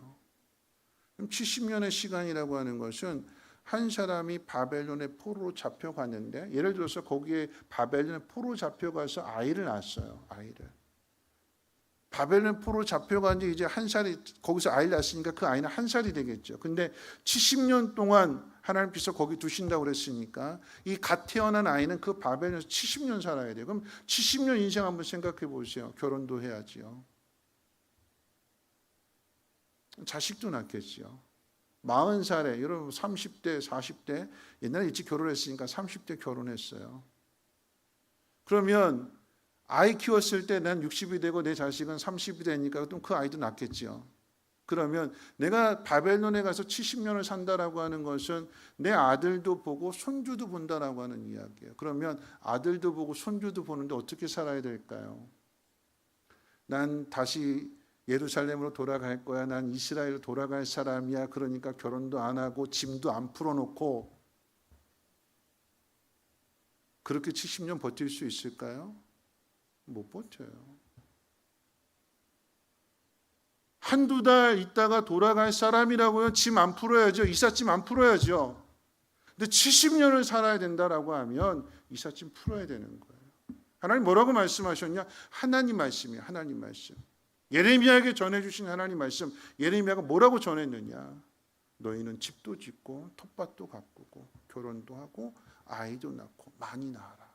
그럼 70년의 시간이라고 하는 것은 한 사람이 바벨론의 포로로 잡혀갔는데, 예를 들어서 거기에 바벨론의 포로 잡혀가서 아이를 낳았어요. 아이를. 바벨론 포로 잡혀간 지 이제 한 살이, 거기서 아이를 낳았으니까 그 아이는 한 살이 되겠죠. 근데 70년 동안 하나님께서 거기 두신다고 그랬으니까 이 갓 태어난 아이는 그 바벨론에서 70년 살아야 돼요. 그럼 70년 인생 한번 생각해 보세요. 결혼도 해야지요. 자식도 낳겠지요. 40살에, 여러분 30대, 40대, 옛날에 일찍 결혼했으니까 30대 결혼했어요. 그러면 아이 키웠을 때 난 60이 되고 내 자식은 30이 되니까 또 그 아이도 낳겠죠. 그러면 내가 바벨론에 가서 70년을 산다라고 하는 것은 내 아들도 보고 손주도 본다라고 하는 이야기예요. 그러면 아들도 보고 손주도 보는데 어떻게 살아야 될까요? 난 다시 예루살렘으로 돌아갈 거야. 난 이스라엘로 돌아갈 사람이야. 그러니까 결혼도 안 하고 짐도 안 풀어놓고 그렇게 70년 버틸 수 있을까요? 못 버텨요. 한두 달 있다가 돌아갈 사람이라고요. 짐 안 풀어야죠. 이삿짐 안 풀어야죠. 근데 70년을 살아야 된다라고 하면 이삿짐 풀어야 되는 거예요. 하나님 뭐라고 말씀하셨냐? 하나님 말씀이에요. 하나님 말씀. 예레미야에게 전해주신 하나님 말씀. 예레미야가 뭐라고 전했느냐? 너희는 집도 짓고 텃밭도 가꾸고 결혼도 하고 아이도 낳고 많이 낳아라.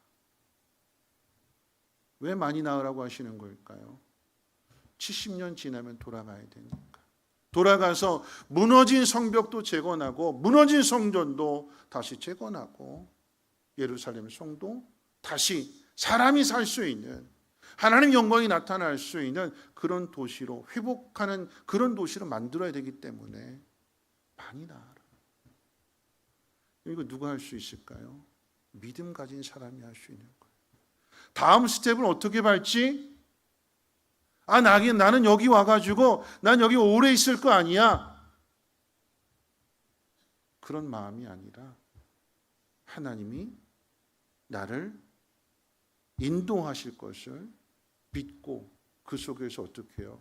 왜 많이 낳으라고 하시는 걸까요? 70년 지나면 돌아가야 되니까. 돌아가서 무너진 성벽도 재건하고 무너진 성전도 다시 재건하고 예루살렘 성도 다시 사람이 살 수 있는, 하나님 영광이 나타날 수 있는 그런 도시로, 회복하는 그런 도시로 만들어야 되기 때문에 많이 낳아라. 이거 누가 할 수 있을까요? 믿음 가진 사람이 할 수 있는 거예요. 다음 스텝은 어떻게 밟지? 나는 여기 와가지고 난 여기 오래 있을 거 아니야. 그런 마음이 아니라 하나님이 나를 인도하실 것을 믿고 그 속에서 어떻게 해요?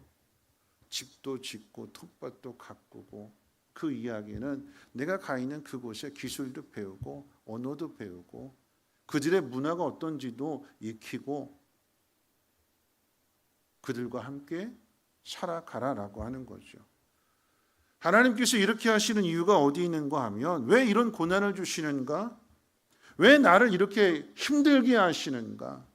집도 짓고 텃밭도 가꾸고, 그 이야기는 내가 가 있는 그곳에 기술도 배우고 언어도 배우고 그들의 문화가 어떤지도 익히고 그들과 함께 살아가라라고 하는 거죠. 하나님께서 이렇게 하시는 이유가 어디 있는가 하면, 왜 이런 고난을 주시는가? 왜 나를 이렇게 힘들게 하시는가?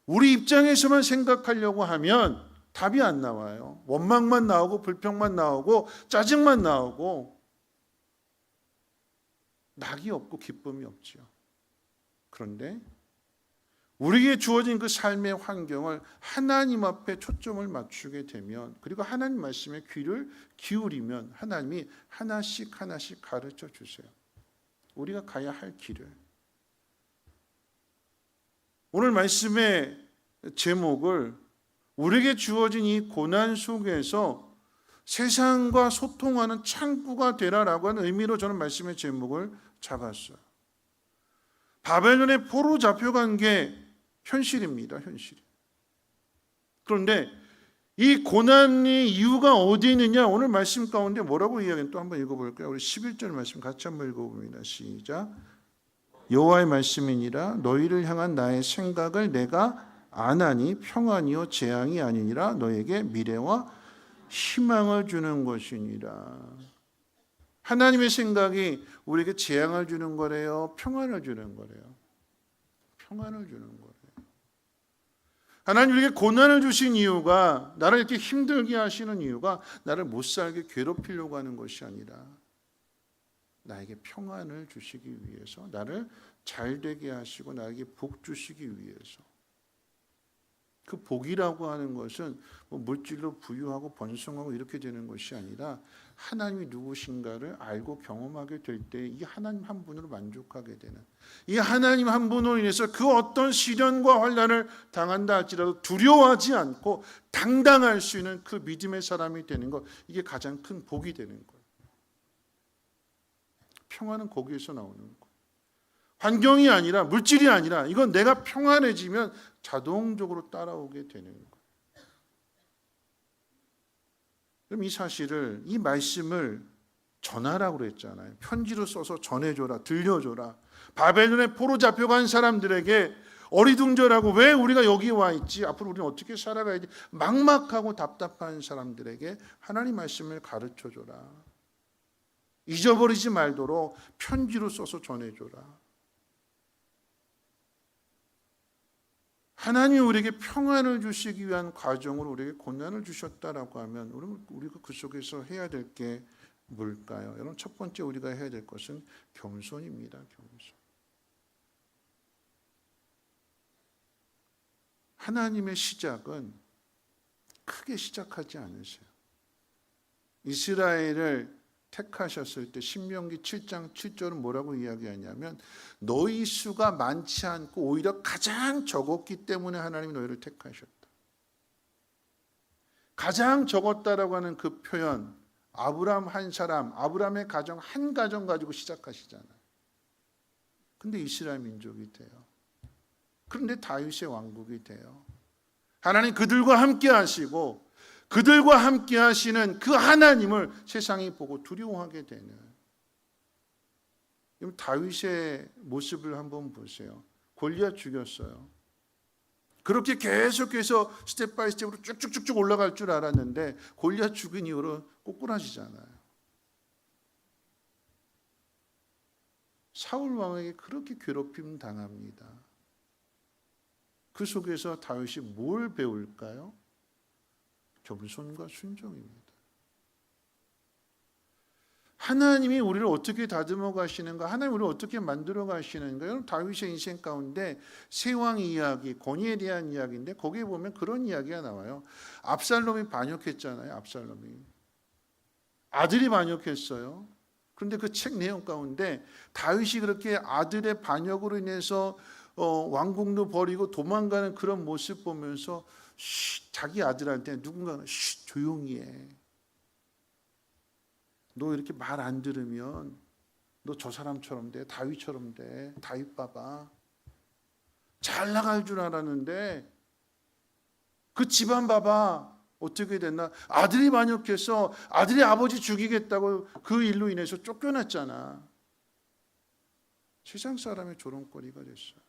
우리 입장에서만 생각하려고 하면 답이 안 나와요. 원망만 나오고 불평만 나오고 짜증만 나오고 낙이 없고 기쁨이 없죠. 그런데 우리에게 주어진 그 삶의 환경을 하나님 앞에 초점을 맞추게 되면, 그리고 하나님 말씀에 귀를 기울이면 하나님이 하나씩 하나씩 가르쳐 주세요. 우리가 가야 할 길을. 오늘 말씀의 제목을 우리에게 주어진 이 고난 속에서 세상과 소통하는 창구가 되라라고 하는 의미로 저는 말씀의 제목을 잡았어요. 바벨론에 포로 잡혀간 게 현실입니다. 현실. 그런데 이 고난의 이유가 어디 있느냐? 오늘 말씀 가운데 뭐라고 이야기는 또 한번 읽어볼까요? 우리 11절 말씀 같이 한번 읽어봅니다. 시작. 여호와의 말씀이니라 너희를 향한 나의 생각을 내가 아나니 평안이요 재앙이 아니니라 너에게 미래와 희망을 주는 것이니라. 하나님의 생각이 우리에게 재앙을 주는 거래요? 평안을 주는 거래요? 평안을 주는 거예요. 하나님 우리에게 고난을 주신 이유가, 나를 이렇게 힘들게 하시는 이유가 나를 못 살게 괴롭히려고 하는 것이 아니라 나에게 평안을 주시기 위해서, 나를 잘 되게 하시고 나에게 복 주시기 위해서. 그 복이라고 하는 것은 뭐 물질로 부유하고 번성하고 이렇게 되는 것이 아니라 하나님이 누구신가를 알고 경험하게 될 때 이 하나님 한 분으로 만족하게 되는, 이 하나님 한 분으로 인해서 그 어떤 시련과 환난을 당한다 할지라도 두려워하지 않고 당당할 수 있는 그 믿음의 사람이 되는 것, 이게 가장 큰 복이 되는 거예요. 평안은 거기에서 나오는 거예요. 환경이 아니라, 물질이 아니라, 이건 내가 평안해지면 자동적으로 따라오게 되는 거예요. 그럼 이 사실을, 이 말씀을 전하라고 그랬잖아요. 편지로 써서 전해줘라, 들려줘라. 바벨론에 포로 잡혀간 사람들에게 어리둥절하고 왜 우리가 여기 와 있지? 앞으로 우리는 어떻게 살아가야 돼? 막막하고 답답한 사람들에게 하나님 말씀을 가르쳐줘라. 잊어버리지 말도록 편지로 써서 전해줘라. 하나님이 우리에게 평안을 주시기 위한 과정으로 우리에게 고난을 주셨다라고 하면 우리가 그 속에서 해야 될 게 뭘까요? 여러분, 첫 번째 우리가 해야 될 것은 겸손입니다. 겸손. 하나님의 시작은 크게 시작하지 않으세요. 이스라엘을 택하셨을 때 신명기 7장 7절은 뭐라고 이야기하냐면, 너희 수가 많지 않고 오히려 가장 적었기 때문에 하나님이 너희를 택하셨다. 가장 적었다라고 하는 그 표현, 아브라함 한 사람, 아브라함의 가정 한 가정 가지고 시작하시잖아요. 근데 이스라엘 민족이 돼요. 그런데 다윗의 왕국이 돼요. 하나님 그들과 함께 하시고 그들과 함께 하시는 그 하나님을 세상이 보고 두려워하게 되는, 다윗의 모습을 한번 보세요. 골리앗 죽였어요. 그렇게 계속해서 스텝 바이 스텝으로 쭉쭉쭉쭉 올라갈 줄 알았는데 골리앗 죽인 이후로 꼬꾸라지잖아요. 사울 왕에게 그렇게 괴롭힘 당합니다. 그 속에서 다윗이 뭘 배울까요? 겸손과 순종입니다. 하나님이 우리를 어떻게 다듬어 가시는가, 하나님이 우리를 어떻게 만들어 가시는가. 여러분, 다윗의 인생 가운데 세 왕 이야기, 권위에 대한 이야기인데 거기에 보면 그런 이야기가 나와요. 압살롬이 반역했잖아요. 압살롬이 아들이 반역했어요. 그런데 그 책 내용 가운데 다윗이 그렇게 아들의 반역으로 인해서 왕궁도 버리고 도망가는 그런 모습 보면서 자기 아들한테 누군가는 조용히 해. 너 이렇게 말 안 들으면 너 저 사람처럼 돼. 다윗처럼 돼. 다윗 봐봐. 잘 나갈 줄 알았는데 그 집안 봐봐. 어떻게 됐나. 아들이 반역해서 아들이 아버지 죽이겠다고 그 일로 인해서 쫓겨났잖아. 세상 사람의 조롱거리가 됐어요.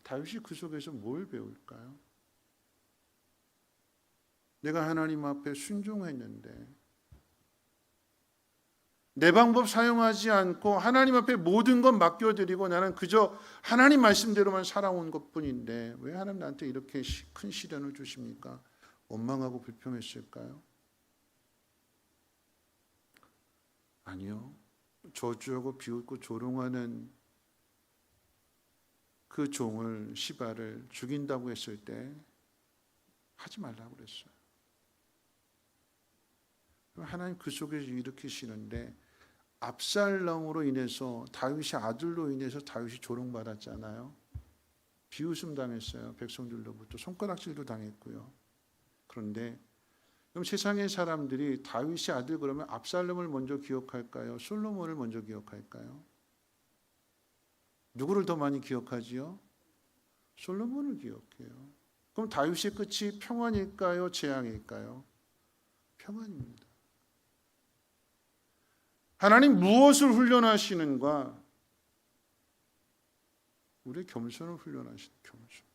다윗이 그 속에서 뭘 배울까요? 내가 하나님 앞에 순종했는데 내 방법 사용하지 않고 하나님 앞에 모든 것 맡겨드리고 나는 그저 하나님 말씀대로만 살아온 것뿐인데 왜 하나님 나한테 이렇게 큰 시련을 주십니까? 원망하고 불평했을까요? 아니요. 저주하고 비웃고 조롱하는 그 종을, 시바를 죽인다고 했을 때 하지 말라고 그랬어요. 하나님 그 속에서 일으키시는데 압살롬으로 인해서, 다윗의 아들로 인해서 다윗이 조롱받았잖아요. 비웃음 당했어요. 백성들로부터 손가락질도 당했고요. 그런데 그럼 세상의 사람들이 다윗의 아들 그러면 압살롬을 먼저 기억할까요? 솔로몬을 먼저 기억할까요? 누구를 더 많이 기억하지요? 솔로몬을 기억해요. 그럼 다윗의 끝이 평안일까요? 재앙일까요? 평안입니다. 하나님 무엇을 훈련하시는가? 우리의 겸손을 훈련하시는 겸손.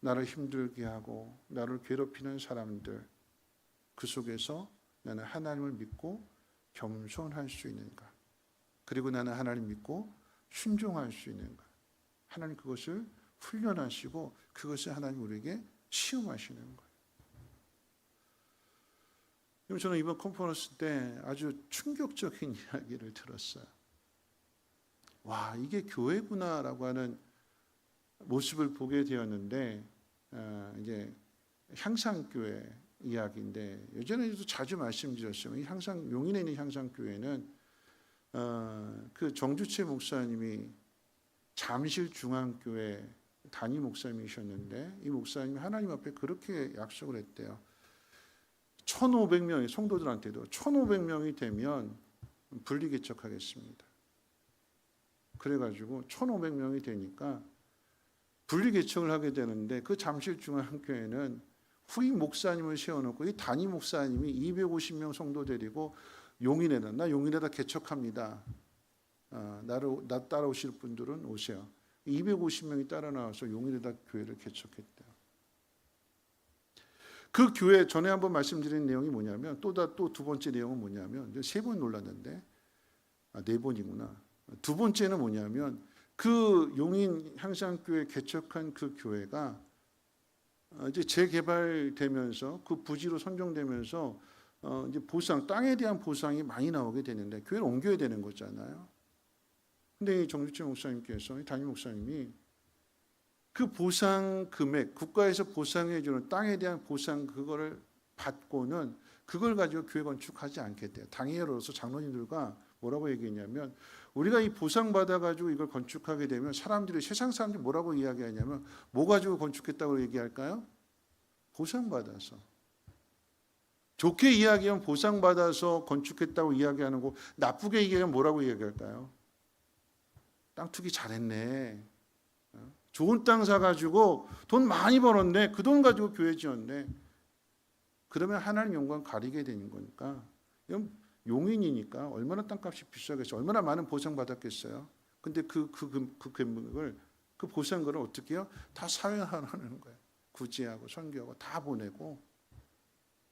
나를 힘들게 하고 나를 괴롭히는 사람들, 그 속에서 나는 하나님을 믿고 겸손할 수 있는가? 그리고 나는 하나님 믿고 순종할 수 있는 것. 하나님 그것을 훈련하시고 그것을 하나님 우리에게 시험하시는 거예요. 저는 이번 컨퍼런스 때 아주 충격적인 이야기를 들었어요. 와, 이게 교회구나라고 하는 모습을 보게 되었는데, 이제 향상교회 이야기인데, 예전에도 자주 말씀드렸어요. 이 향상, 용인에 있는 향상교회는 그 정주채 목사님이 잠실중앙교회 담임 목사님이셨는데, 이 목사님이 하나님 앞에 그렇게 약속을 했대요. 1,500명이, 성도들한테도 1,500명이 되면 분리개척하겠습니다. 그래가지고 1,500명이 되니까 분리개척을 하게 되는데, 그 잠실중앙교회는 후임 목사님을 세워놓고 이 담임 목사님이 250명 성도 데리고 용인에다, 나 용인에다 개척합니다. 나 따라오실 분들은 오세요. 250명이 따라 나와서 용인에다 교회를 개척했대요. 그 교회 전에 한번 말씀드린 내용이 뭐냐면, 또 두 번째 내용은 뭐냐면, 3번 놀랐는데, 4번이구나. 두 번째는 뭐냐면, 그 용인 향상교회 개척한 그 교회가 이제 재개발되면서 그 부지로 선정되면서 이제 보상, 땅에 대한 보상이 많이 나오게 되는데 교회를 옮겨야 되는 거잖아요. 근데 이 정주채 목사님께서, 이 담임 목사님이 그 보상 금액, 국가에서 보상해 주는 땅에 대한 보상, 그거를 받고는 그걸 가지고 교회 건축하지 않겠대요. 당회로서 장로님들과 뭐라고 얘기했냐면, 우리가 이 보상 받아가지고 이걸 건축하게 되면 사람들이, 세상 사람들이 뭐라고 이야기하냐면, 뭐 가지고 건축했다고 얘기할까요? 보상 받아서. 좋게 이야기하면 보상 받아서 건축했다고 이야기하는 거, 나쁘게 얘기하면 뭐라고 이야기할까요? 땅 투기 잘했네. 좋은 땅 사가지고 돈 많이 벌었네. 그 돈 가지고 교회 지었네. 그러면 하나님 영광 가리게 되는 거니까. 용인이니까 얼마나 땅값이 비싸겠어요. 얼마나 많은 보상 받았겠어요. 근데 그 금액을, 그 보상금을 어떻게 해요? 다 사회화하는 거예요. 구제하고 선교하고 다 보내고,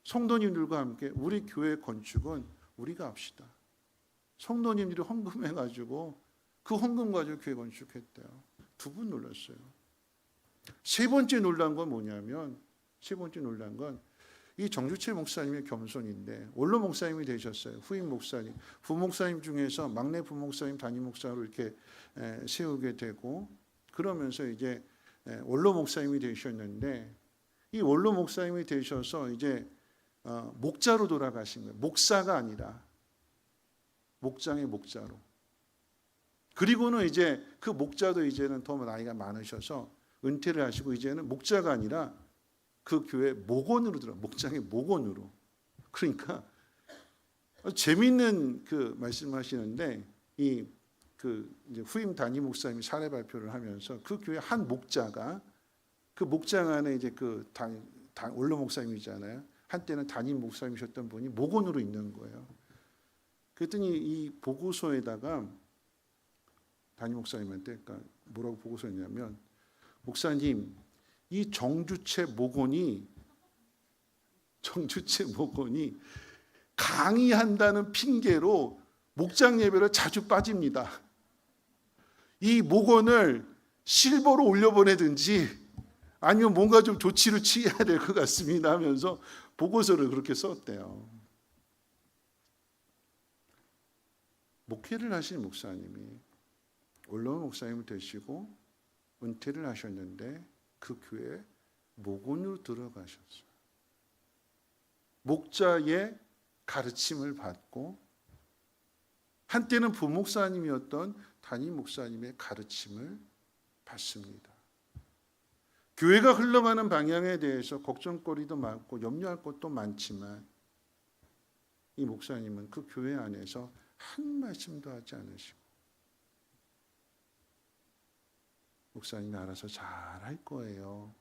성도님들과 함께 우리 교회 건축은 우리가 합시다. 성도님들이 헌금해가지고 그 헌금 가지고 교회 건축했대요. 두 분 놀랐어요. 세 번째 놀란 건 뭐냐면, 이 정주채 목사님의 겸손인데, 원로 목사님이 되셨어요. 후임 목사님, 부목사님 중에서 막내 부목사님, 담임 목사로 이렇게 세우게 되고, 그러면서 이제 원로 목사님이 되셨는데, 이 원로 목사님이 되셔서 이제 목자로 돌아가신 거예요. 목사가 아니라 목장의 목자로. 그리고는 이제 그 목자도 이제는 더 나이가 많으셔서 은퇴를 하시고, 이제는 목자가 아니라 그 교회 목원으로 들어, 목장의 목원으로. 그러니까 재미있는 그 말씀하시는데, 이 그 이제 후임 담임 목사님이 사례 발표를 하면서 그 교회 한 목자가, 그 목장 안에 이제 그 원로 목사님이잖아요. 한때는 담임 목사님이셨던 분이 목원으로 있는 거예요. 그랬더니 이 보고서에다가 담임 목사님한테, 그러니까 뭐라고 보고서했냐면, 목사님, 이 정주채 목원이 강의한다는 핑계로 목장 예배를 자주 빠집니다. 이 목원을 실버로 올려보내든지 아니면 뭔가 좀 조치를 취해야 될 것 같습니다 하면서 보고서를 그렇게 썼대요. 목회를 하신 목사님이 원로 목사님이 되시고 은퇴를 하셨는데 그 교회에 목원으로 들어가셨어요. 목자의 가르침을 받고, 한때는 부목사님이었던 담임 목사님의 가르침을 받습니다. 교회가 흘러가는 방향에 대해서 걱정거리도 많고 염려할 것도 많지만, 이 목사님은 그 교회 안에서 한 말씀도 하지 않으시고, 목사님이 알아서 잘 할 거예요,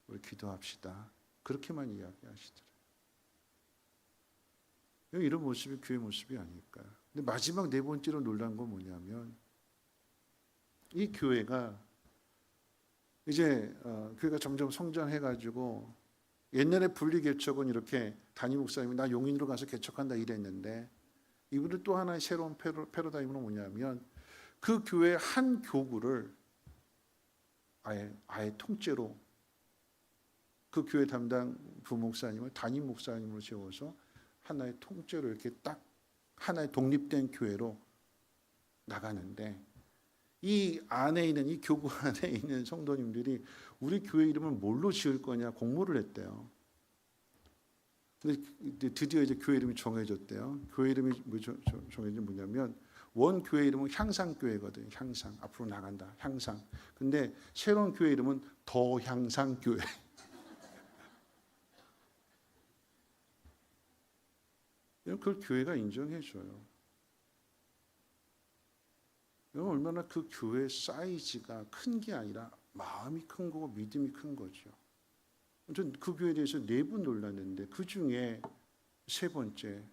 우리 기도합시다, 그렇게만 이야기하시더래요. 이런 모습이 교회 모습이 아닐까. 근데 마지막 네 번째로 놀란 건 뭐냐면, 이 교회가 이제 교회가 점점 성장해가지고, 옛날에 분리개척은 이렇게 담임 목사님이 나 용인으로 가서 개척한다 이랬는데, 이분은 또 하나의 새로운 패러다임은 뭐냐면, 그 교회 한 교구를 아예 통째로 그 교회 담당 부목사님을 담임 목사님으로 세워서 하나의 통째로 이렇게 딱 하나의 독립된 교회로 나가는데, 이 안에 있는 이 교구 안에 있는 성도님들이 우리 교회 이름을 뭘로 지을 거냐 공모를 했대요. 근데 드디어 이제 교회 이름이 정해졌대요. 교회 이름이 정해진 뭐냐면 원 교회 이름은 향상교회거든요. 향상, 앞으로 나간다. 향상. 근데 새로운 교회 이름은 더 향상교회. 그걸 교회가 인정해줘요. 여러분, 얼마나 그 교회 사이즈가 큰 게 아니라 마음이 큰 거고 믿음이 큰 거죠. 전 그 교회에 대해서 4분 놀랐는데, 그 중에 3번째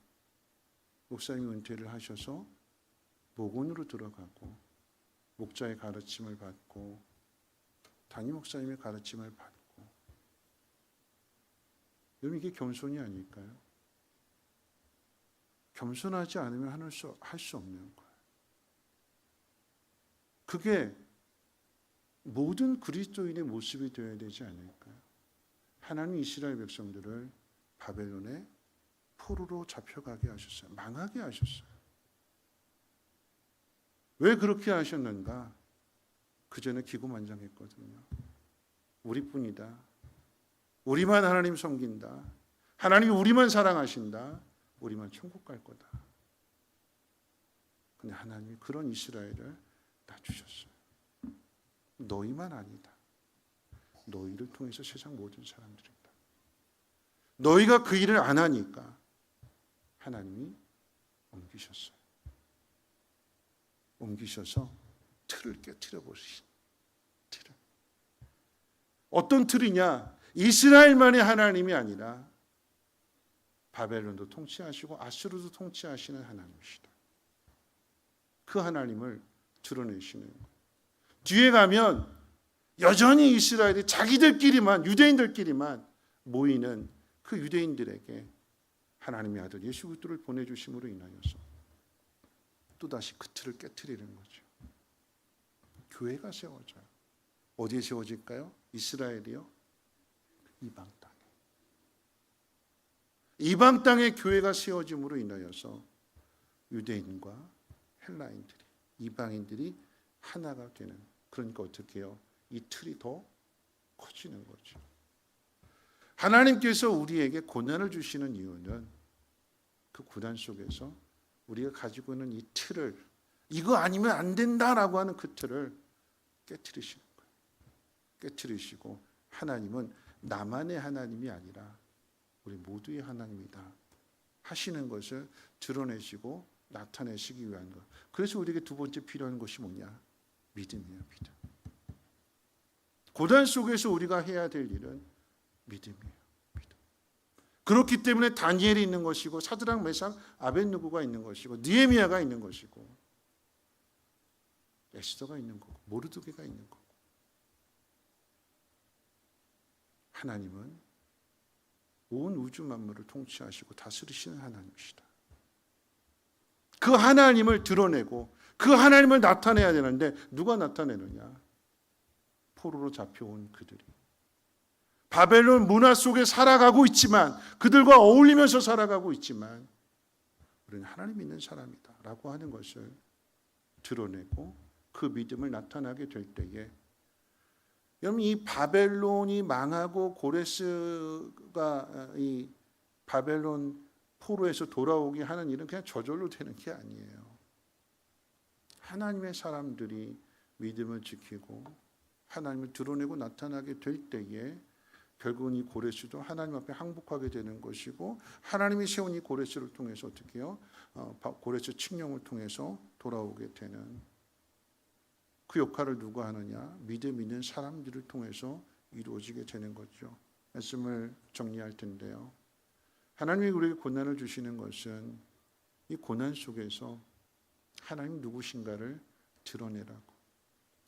목사님이 은퇴를 하셔서 목원으로 들어가고 목자의 가르침을 받고 담임 목사님의 가르침을 받고. 여러분, 이게 겸손이 아닐까요? 겸손하지 않으면 할 수 없는 거예요. 그게 모든 그리스도인의 모습이 되어야 되지 않을까요? 하나님 이스라엘 백성들을 바벨론의 포로로 잡혀가게 하셨어요. 망하게 하셨어요. 왜 그렇게 하셨는가? 그 전에 기고만장했거든요. 우리뿐이다. 우리만 하나님 섬긴다. 하나님이 우리만 사랑하신다. 우리만 천국 갈 거다. 근데 하나님이 그런 이스라엘을 낮추셨어요. 너희만 아니다. 너희를 통해서 세상 모든 사람들이다. 너희가 그 일을 안 하니까 하나님이 옮기셨어요. 옮기셔서 틀을 깨트려 버리신 틀을. 어떤 틀이냐? 이스라엘만의 하나님이 아니라 바벨론도 통치하시고 아수르도 통치하시는 하나님이시다. 그 하나님을 드러내시는 거예요. 뒤에 가면 여전히 이스라엘이 자기들끼리만, 유대인들끼리만 모이는 그 유대인들에게 하나님의 아들 예수 그리스도를 보내주심으로 인하여서 또다시 그 틀을 깨트리는 거죠. 교회가 세워져요. 어디에 세워질까요? 이스라엘이요? 이방 땅에. 이방 땅에 교회가 세워짐으로 인하여서 유대인과 헬라인들이, 이방인들이 하나가 되는. 그러니까 어떻게 해요? 이 틀이 더 커지는 거죠. 하나님께서 우리에게 고난을 주시는 이유는 그 고난 속에서 우리가 가지고 있는 이 틀을, 이거 아니면 안 된다라고 하는 그 틀을 깨트리시는 거예요. 깨트리시고 하나님은 나만의 하나님이 아니라 우리 모두의 하나님이다 하시는 것을 드러내시고 나타내시기 위한 것. 그래서 우리에게 두 번째 필요한 것이 뭐냐? 믿음이에요. 믿음. 고난 속에서 우리가 해야 될 일은 믿음이에요. 믿음. 그렇기 때문에 다니엘이 있는 것이고 사드락 메삭 아벳느고가 있는 것이고 느헤미야가 있는 것이고 에스더가 있는 거고 모르드게가 있는 거고. 하나님은 온 우주 만물을 통치하시고 다스리시는 하나님이시다. 그 하나님을 드러내고 그 하나님을 나타내야 되는데 누가 나타내느냐? 포로로 잡혀온 그들이. 바벨론 문화 속에 살아가고 있지만, 그들과 어울리면서 살아가고 있지만 우리는 하나님 있는 사람이다 라고 하는 것을 드러내고 그 믿음을 나타나게 될 때에, 여러분, 이 바벨론이 망하고 고레스가 이 바벨론 포로에서 돌아오게 하는 일은 그냥 저절로 되는 게 아니에요. 하나님의 사람들이 믿음을 지키고 하나님을 드러내고 나타나게 될 때에 결국은 이 고레스도 하나님 앞에 항복하게 되는 것이고, 하나님이 세운 이 고레스를 통해서 어떻게 해요? 고레스 칙령을 통해서 돌아오게 되는 그 역할을 누가 하느냐? 믿음 있는 사람들을 통해서 이루어지게 되는 거죠. 말씀을 정리할 텐데요. 하나님이 우리에게 고난을 주시는 것은 이 고난 속에서 하나님 누구신가를 드러내라고.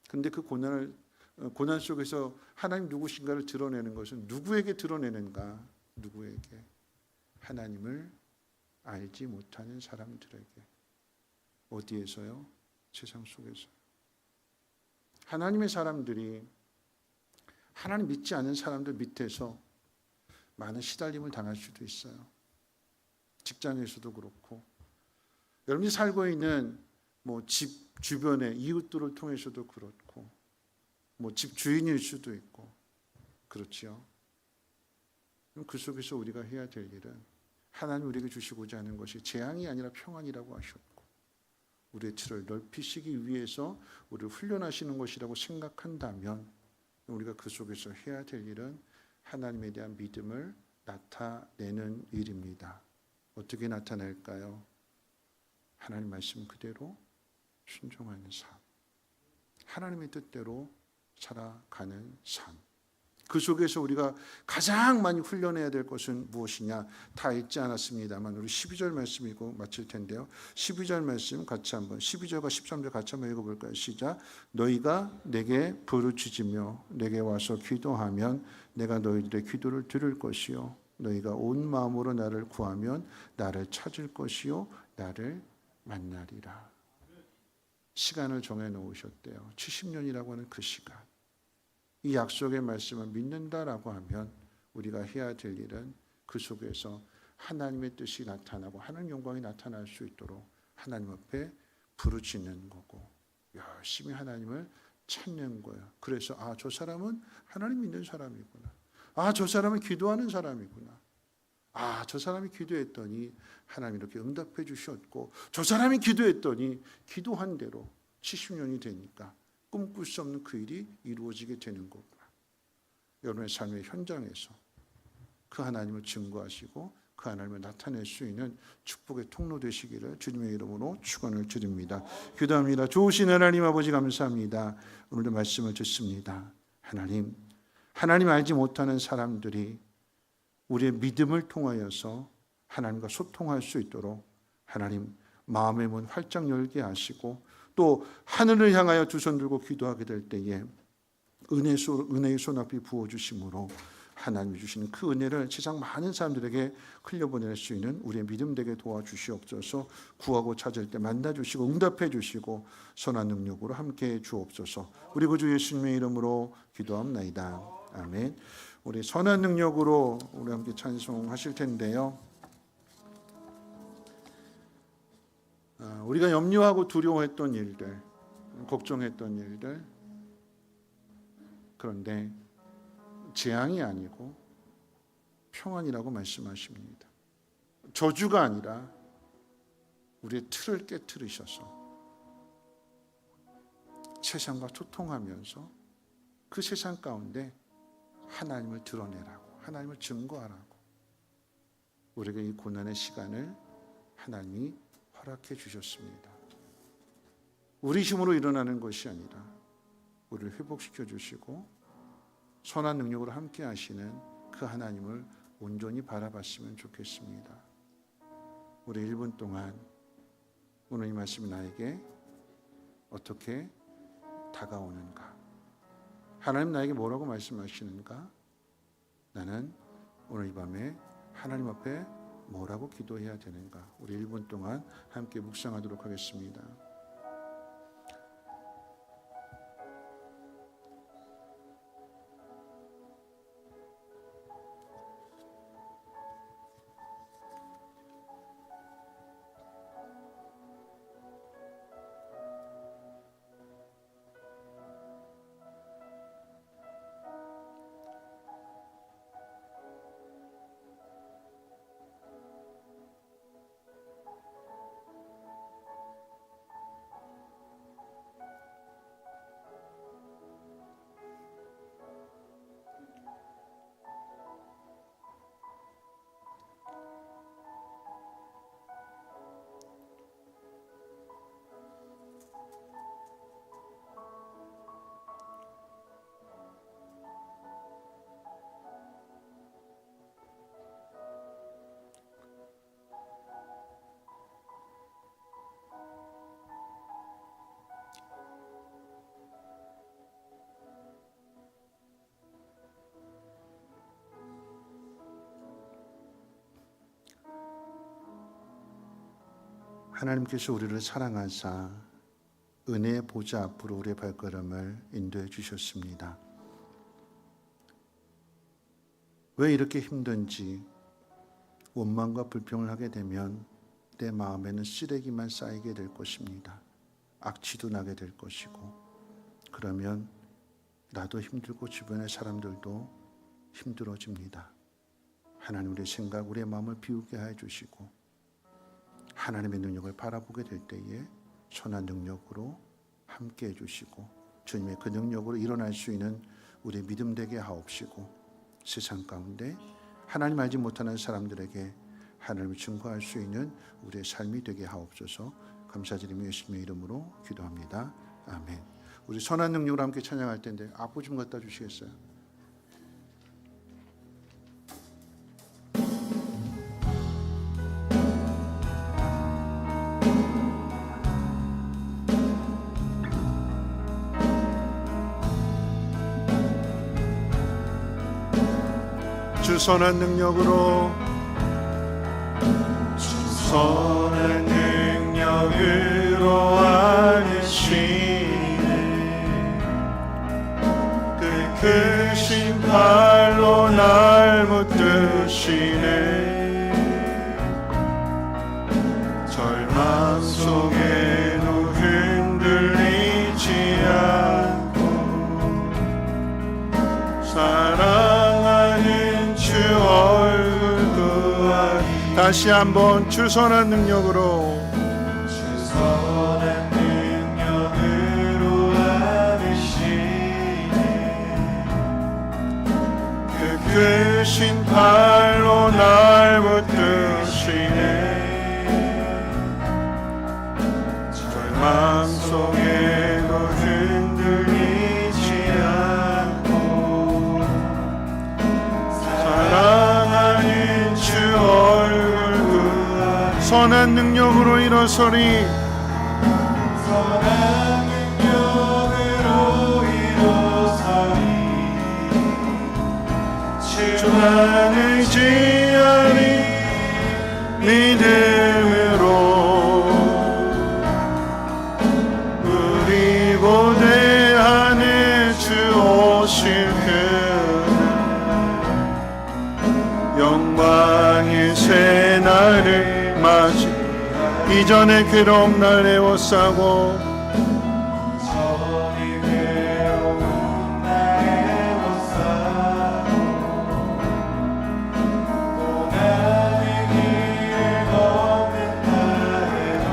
근데 그 고난 속에서 하나님 누구신가를 드러내는 것은 누구에게 드러내는가? 누구에게? 하나님을 알지 못하는 사람들에게. 어디에서요? 세상 속에서. 하나님의 사람들이 하나님 믿지 않는 사람들 밑에서 많은 시달림을 당할 수도 있어요. 직장에서도 그렇고, 여러분이 살고 있는 집 주변의 이웃들을 통해서도 그렇고, 집 주인일 수도 있고, 그렇지요. 그 속에서 우리가 해야 될 일은 하나님 우리에게 주시고자 하는 것이 재앙이 아니라 평안이라고 하셨고, 우리의 틀을 넓히시기 위해서 우리를 훈련하시는 것이라고 생각한다면 우리가 그 속에서 해야 될 일은 하나님에 대한 믿음을 나타내는 일입니다. 어떻게 나타낼까요? 하나님 말씀 그대로 순종하는 삶, 하나님의 뜻대로 살아가는 삶. 그 속에서 우리가 가장 많이 훈련해야 될 것은 무엇이냐? 다 읽지 않았습니다만 우리 12절 말씀이고 마칠 텐데요. 12절 말씀 같이 한번 12절과 13절 같이 한번 읽어볼까요? 시작. 너희가 내게 부르짖으며 내게 와서 기도하면 내가 너희들의 기도를 들을 것이요 너희가 온 마음으로 나를 구하면 나를 찾을 것이요 나를 만나리라. 시간을 정해 놓으셨대요. 70년이라고 하는 그 시간. 이 약속의 말씀을 믿는다라고 하면 우리가 해야 될 일은 그 속에서 하나님의 뜻이 나타나고 하나님 영광이 나타날 수 있도록 하나님 앞에 부르짖는 거고 열심히 하나님을 찾는 거예요. 그래서 저 사람은 하나님 믿는 사람이구나. 저 사람은 기도하는 사람이구나. 저 사람이 기도했더니 하나님 이렇게 응답해 주셨고 저 사람이 기도했더니 기도한 대로 70년이 되니까 꿈꿀 수 없는 그 일이 이루어지게 되는 거구나. 여러분의 삶의 현장에서 그 하나님을 증거하시고 그 하나님을 나타낼 수 있는 축복의 통로 되시기를 주님의 이름으로 축원을 드립니다. 기도합니다. 좋으신 하나님 아버지 감사합니다. 오늘도 말씀을 듣습니다. 하나님 알지 못하는 사람들이 우리의 믿음을 통하여서 하나님과 소통할 수 있도록 하나님 마음의 문 활짝 열게 하시고 또 하늘을 향하여 두 손 들고 기도하게 될 때에 은혜의 손앞이 부어주심으로 하나님이 주시는 그 은혜를 세상 많은 사람들에게 흘려보낼 수 있는 우리의 믿음 되게 도와주시옵소서. 구하고 찾을 때 만나주시고 응답해 주시고 선한 능력으로 함께해 주옵소서. 우리 구주 예수님의 이름으로 기도합나이다. 아멘. 우리 선한 능력으로 우리 함께 찬송하실 텐데요. 우리가 염려하고 두려워했던 일들, 걱정했던 일들, 그런데 재앙이 아니고 평안이라고 말씀하십니다. 저주가 아니라 우리의 틀을 깨트리셔서 세상과 소통하면서 그 세상 가운데 하나님을 드러내라고, 하나님을 증거하라고 우리에게 이 고난의 시간을 하나님이 허락해 주셨습니다. 우리 힘으로 일어나는 것이 아니라 우리를 회복시켜 주시고 선한 능력으로 함께 하시는 그 하나님을 온전히 바라봤으면 좋겠습니다. 우리 1분 동안 오늘 이 말씀이 나에게 어떻게 다가오는가? 하나님 나에게 뭐라고 말씀하시는가? 나는 오늘 이 밤에 하나님 앞에 뭐라고 기도해야 되는가? 우리 1분 동안 함께 묵상하도록 하겠습니다. 하나님께서 우리를 사랑하사 은혜의 보좌 앞으로 우리의 발걸음을 인도해 주셨습니다. 왜 이렇게 힘든지 원망과 불평을 하게 되면 내 마음에는 쓰레기만 쌓이게 될 것입니다. 악취도 나게 될 것이고, 그러면 나도 힘들고 주변의 사람들도 힘들어집니다. 하나님, 우리의 생각, 우리의 마음을 비우게 해 주시고 하나님의 능력을 바라보게 될 때에 선한 능력으로 함께 해주시고 주님의 그 능력으로 일어날 수 있는 우리의 믿음 되게 하옵시고, 세상 가운데 하나님 알지 못하는 사람들에게 하나님을 증거할 수 있는 우리의 삶이 되게 하옵소서. 감사드리며 예수님의 이름으로 기도합니다. 아멘. 우리 선한 능력으로 함께 찬양할 텐데 앞으로 좀 갖다 주시겠어요? 주 선한 능력으로, 주 선한 능력으로 안으시네. 그 크신 팔로 날 붙드시네. 절망 속에도 흔들리지 않고 사랑하는 주 얼굴 구하리. 다시 한번 주 선한 능력으로, 주 선한 능력으로 안으시네. 그 크신 팔로 날 붙드시네. 절망 속에도 흔들리지 않고 사랑하는 주 얼굴 구하리. 선한 능력으로 일어서리. 선한 능력으로 일어서리. 주만 의지하리. 믿음으로 우리 고대하는 주 오실 그 영광의 새날을 맞이. 이전의 괴로움 날 에워싸고, 이전의 괴로움 날 에워싸고 고난의 길을 걷는다 해도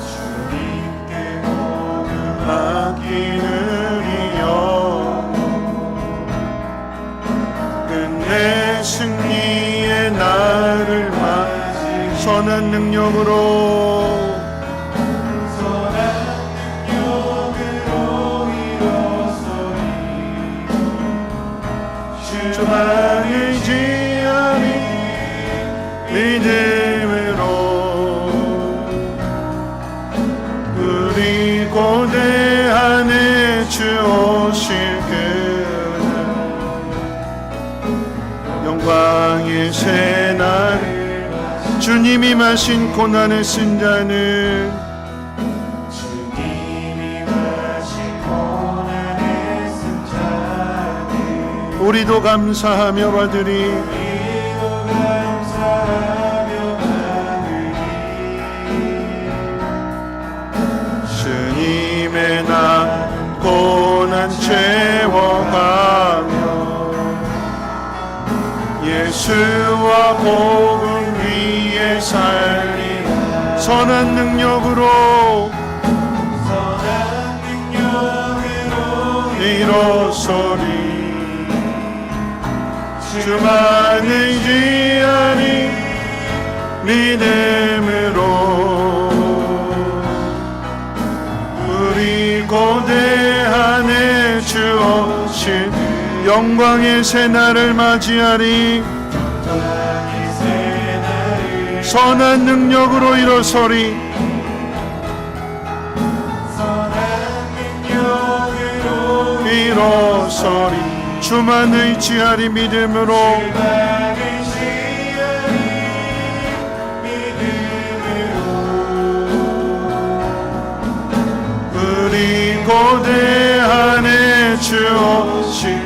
주님께 모두 맡기는 이 영혼, 끝내 승리의 날을 맞이. 선한 능력으로, 선한 능력으로 일어서리. 주만 의지하리. 믿음으로 우리 고대하는 주 오실 그날 영광의 새날. 주님이 마신 고난을 쓴 자는, 주님이 마신 고난을 쓴 자는 우리도 감사하며 받으리. 우리도 감사하며 받으리. 주님의 나 고난 채워가며 예수와 복음 위에 살리. 선한 능력으로, 선한 능력으로 일어서리. 주만 의지하리. 믿음으로 우리 고대하네 주 오실 영광의 새날을 맞이하리. 선한 능력으로 일어서리. 일어서리. 주만 의지하리. 믿음으로 고대하네 주 오실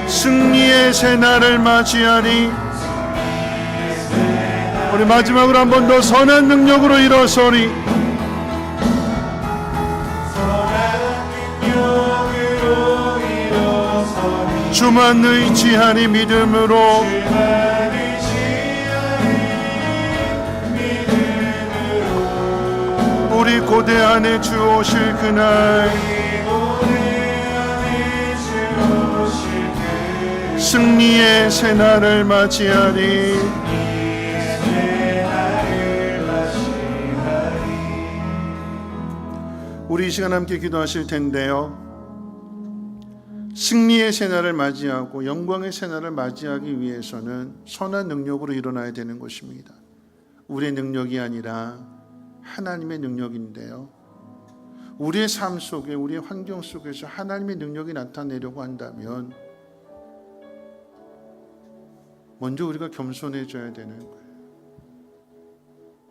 승리의 새날을 맞이하니. 우리 마지막으로 한 번 더 선한 능력으로 일어서리. 주만 의지하니 믿음으로. 우리 고대 안에 주 오실 그날 승리의 새날을 맞이하리. 우리 이 시간 함께 기도하실 텐데요, 승리의 새날을 맞이하고 영광의 새날을 맞이하기 위해서는 선한 능력으로 일어나야 되는 것입니다. 우리의 능력이 아니라 하나님의 능력인데요, 우리의 삶 속에, 우리의 환경 속에서 하나님의 능력이 나타내려고 한다면 먼저 우리가 겸손해져야 되는 거예요.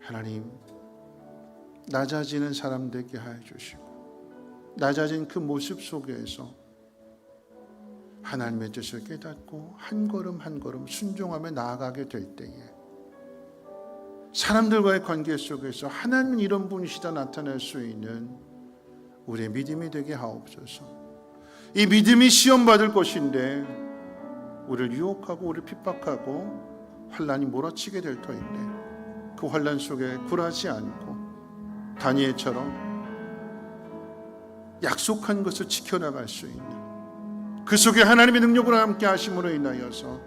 하나님, 낮아지는 사람 되게 하여 주시고, 낮아진 그 모습 속에서 하나님의 뜻을 깨닫고 한 걸음 한 걸음 순종하며 나아가게 될 때에 사람들과의 관계 속에서 하나님은 이런 분이시다 나타낼 수 있는 우리의 믿음이 되게 하옵소서. 이 믿음이 시험받을 것인데 우리를 유혹하고 우리를 핍박하고 환난이 몰아치게 될 터인데 그 환난 속에 굴하지 않고 다니엘처럼 약속한 것을 지켜나갈 수 있는, 그 속에 하나님의 능력으로 함께 하심으로 인하여서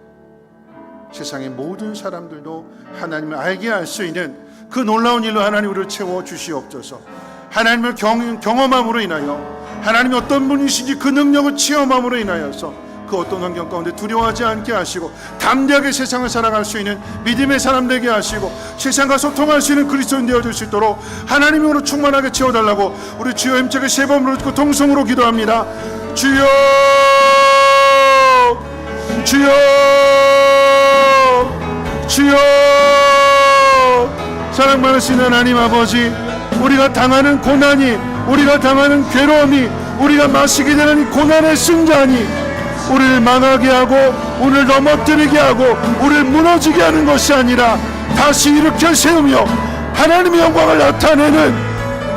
세상의 모든 사람들도 하나님을 알게 할 수 있는 그 놀라운 일로 하나님 우리를 채워 주시옵소서. 하나님을 경험함으로 인하여 하나님이 어떤 분이신지 그 능력을 체험함으로 인하여서 그 어떤 환경 가운데 두려워하지 않게 하시고 담대하게 세상을 살아갈 수 있는 믿음의 사람 되게 하시고 세상과 소통할 수 있는 그리스도인 되어줄 수 있도록 하나님으로 충만하게 채워달라고 우리 주여 힘차게 세 번 부르고 통성으로 기도합니다. 주여, 주여, 주여. 사랑 많으신 하나님 아버지, 우리가 당하는 고난이, 우리가 당하는 괴로움이, 우리가 마시게 되는 이 고난의 승자니 우리를 망하게 하고 우리를 넘어뜨리게 하고 우리를 무너지게 하는 것이 아니라 다시 일으켜 세우며 하나님의 영광을 나타내는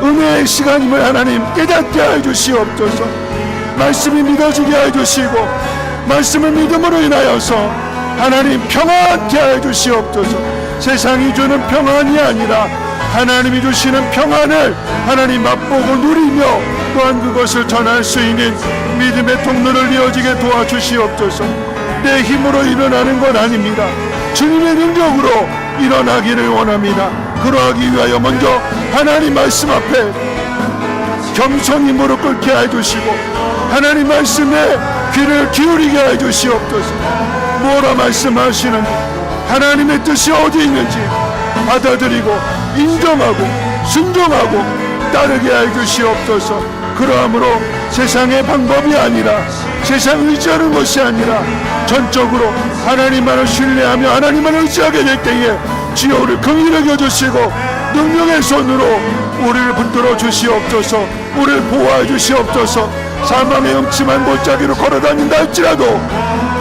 은혜의 시간임을 하나님 깨닫게 하여 주시옵소서. 말씀이 믿어지게 하여 주시고 말씀을 믿음으로 인하여서 하나님 평안케 하여 주시옵소서. 세상이 주는 평안이 아니라 하나님이 주시는 평안을 하나님 맛보고 누리며 또한 그것을 전할 수 있는 믿음의 통로를 이어지게 도와주시옵소서. 내 힘으로 일어나는 건 아닙니다. 주님의 능력으로 일어나기를 원합니다. 그러하기 위하여 먼저 하나님 말씀 앞에 겸손히 무릎 꿇게 해주시고 하나님 말씀에 귀를 기울이게 해주시옵소서. 뭐라 말씀하시는지, 하나님의 뜻이 어디 있는지 받아들이고 인정하고 순종하고 따르게 해주시옵소서. 그러함으로 세상의 방법이 아니라 세상 의지하는 것이 아니라 전적으로 하나님만을 신뢰하며 하나님만을 의지하게 될 때에 주여 우리를 긍휼히 여겨주시고 능력의 손으로 우리를 붙들어 주시옵소서. 우리를 보호해 주시옵소서. 사망의 음침한 골짜기로 걸어다닌다 할지라도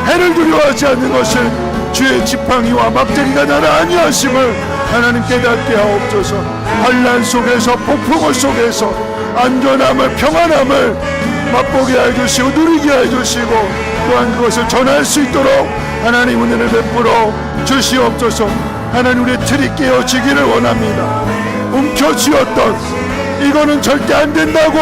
해를 두려워하지 않는 것을 주의 지팡이와 막대기가 나를 아니하심을 하나님 깨닫게 하옵소서. 환난 속에서 폭풍우 속에서 안전함을 평안함을 맛보게 해주시고 누리게 해주시고 또한 그것을 전할 수 있도록 하나님 은혜를 베풀어 주시옵소서. 하나님 우리의 틀이 깨어지기를 원합니다. 움켜쥐었던 이거는 절대 안 된다고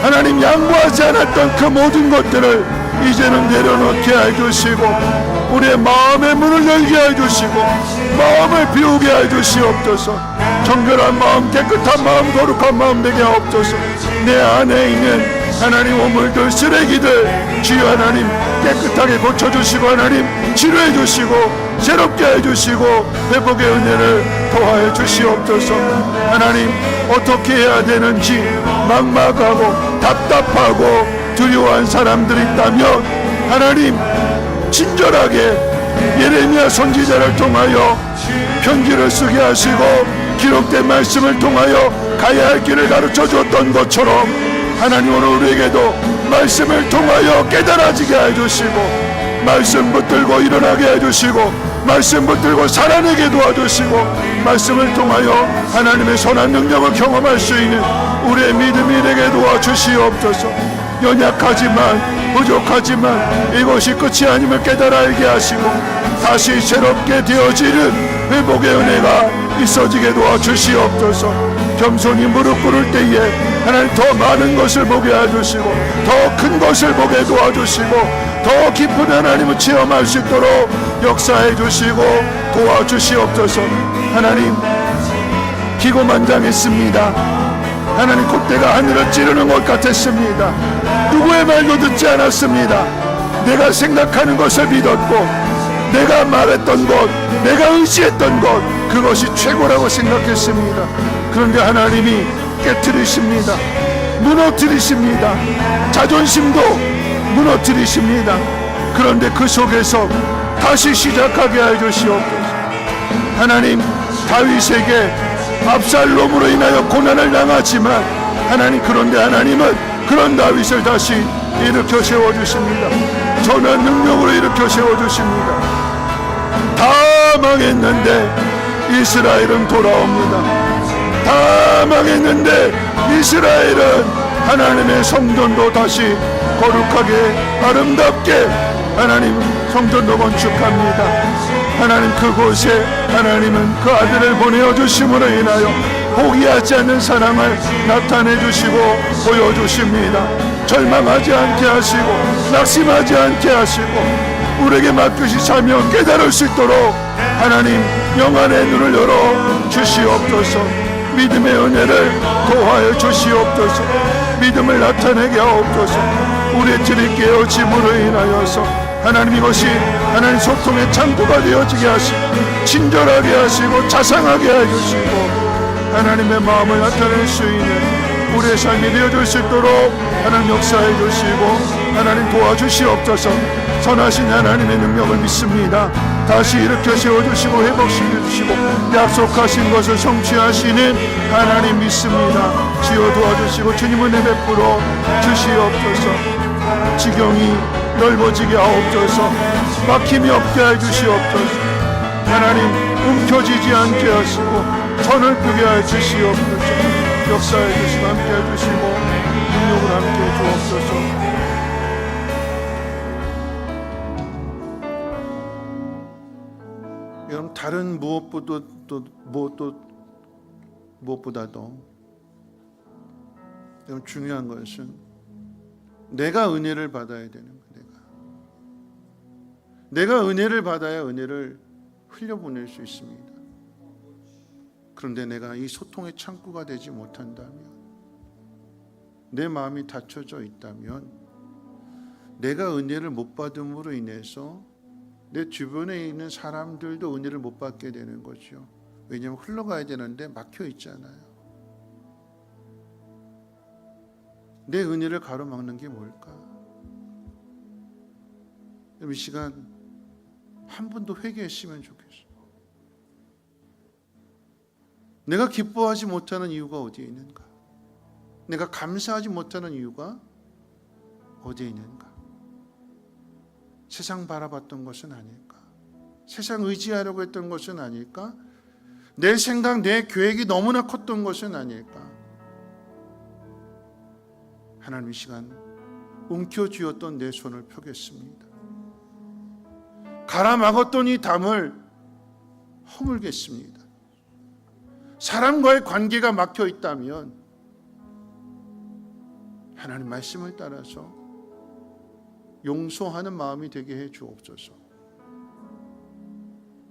하나님 양보하지 않았던 그 모든 것들을 이제는 내려놓게 해주시고 우리의 마음의 문을 열게 해주시고 마음을 비우게 해주시옵소서. 정결한 마음, 깨끗한 마음, 거룩한 마음 되게 하옵소서. 내 안에 있는 하나님 오물들, 쓰레기들 주여 하나님 깨끗하게 고쳐주시고 하나님 치료해 주시고 새롭게 해주시고 회복의 은혜를 더하여 주시옵소서. 하나님 어떻게 해야 되는지 막막하고 답답하고 두려워한 사람들이 있다면 하나님 친절하게 예레미야 선지자를 통하여 편지를 쓰게 하시고 기록된 말씀을 통하여 가야 할 길을 가르쳐 줬던 것처럼 하나님 오늘 우리에게도 말씀을 통하여 깨달아지게 해주시고 말씀 붙들고 일어나게 해주시고 말씀 붙들고 살아내게 도와주시고 말씀을 통하여 하나님의 선한 능력을 경험할 수 있는 우리의 믿음이 되게 도와주시옵소서. 연약하지만 부족하지만 이것이 끝이 아님을 깨달아 알게 하시고 다시 새롭게 되어지는 회복의 은혜가 있어지게 도와주시옵소서. 겸손히 무릎 꿇을 때에 하나님 더 많은 것을 보게 해주시고 더 큰 것을 보게 도와주시고 더 깊은 하나님을 체험할 수 있도록 역사해 주시고 도와주시옵소서. 하나님 기고만장했습니다. 하나님 콧대가 하늘을 찌르는 것 같았습니다. 누구의 말도 듣지 않았습니다. 내가 생각하는 것을 믿었고 내가 말했던 것, 내가 의지했던 것, 그것이 최고라고 생각했습니다. 그런데 하나님이 깨트리십니다. 무너뜨리십니다. 자존심도 무너뜨리십니다. 그런데 그 속에서 다시 시작하게 해주시옵소서. 하나님 다윗에게 압살롬으로 인하여 고난을 당하지만 하나님 그런데 하나님은 그런 다윗을 다시 일으켜 세워주십니다. 전한 능력으로 일으켜 세워주십니다. 다 망했는데 이스라엘은 돌아옵니다. 다 망했는데 이스라엘은 하나님의 성전도 다시 거룩하게 아름답게 하나님 성전도 건축합니다. 하나님 그곳에 하나님은 그 아들을 보내어 주심으로 인하여 포기하지 않는 사랑을 나타내 주시고 보여주십니다. 절망하지 않게 하시고 낙심하지 않게 하시고 우리에게 맡기신 사명 깨달을 수 있도록 하나님 영안의 눈을 열어 주시옵소서. 믿음의 은혜를 도하여 주시옵소서. 믿음을 나타내게 하옵소서. 우리의 들이 깨어짐으로 인하여서 하나님 이것이 하나님 소통의 창구가 되어지게 하시고 친절하게 하시고 자상하게 해주시고 하나님의 마음을 나타낼 수 있는 우리의 삶이 되어줄 수 있도록 하나님 역사해 주시고 하나님 도와주시옵소서. 선하신 하나님의 능력을 믿습니다. 다시 일으켜 세워주시고 회복시켜주시고 약속하신 것을 성취하시는 하나님 믿습니다. 지어 도와주시고 주님 은혜 베풀어 주시옵소서. 지경이 넓어지게 하옵소서. 막힘이 없게 해주시옵소서. 하나님 움켜쥐지 않게 하시고 선을 뜨게 해주시옵소서. 역사해 주시고 함께 해주시고 능력을 함께 해주옵소서. 여러분 다른 무엇보다도 여러분 중요한 것은 내가 은혜를 받아야 되는 거예요. 내가 은혜를 받아야 은혜를 흘려보낼 수 있습니다. 그런데 내가 이 소통의 창구가 되지 못한다면, 내 마음이 닫혀져 있다면 내가 은혜를 못 받음으로 인해서 내 주변에 있는 사람들도 은혜를 못 받게 되는 거죠. 왜냐하면 흘러가야 되는데 막혀 있잖아요. 내 은혜를 가로막는 게 뭘까? 이 시간 한 번 더 회개했으면 좋겠어요. 내가 기뻐하지 못하는 이유가 어디에 있는가? 내가 감사하지 못하는 이유가 어디에 있는가? 세상 바라봤던 것은 아닐까? 세상 의지하려고 했던 것은 아닐까? 내 생각, 내 계획이 너무나 컸던 것은 아닐까? 하나님 이 시간 움켜쥐었던 내 손을 펴겠습니다. 갈아막았던 이 담을 허물겠습니다. 사람과의 관계가 막혀 있다면 하나님 말씀을 따라서 용서하는 마음이 되게 해 주옵소서.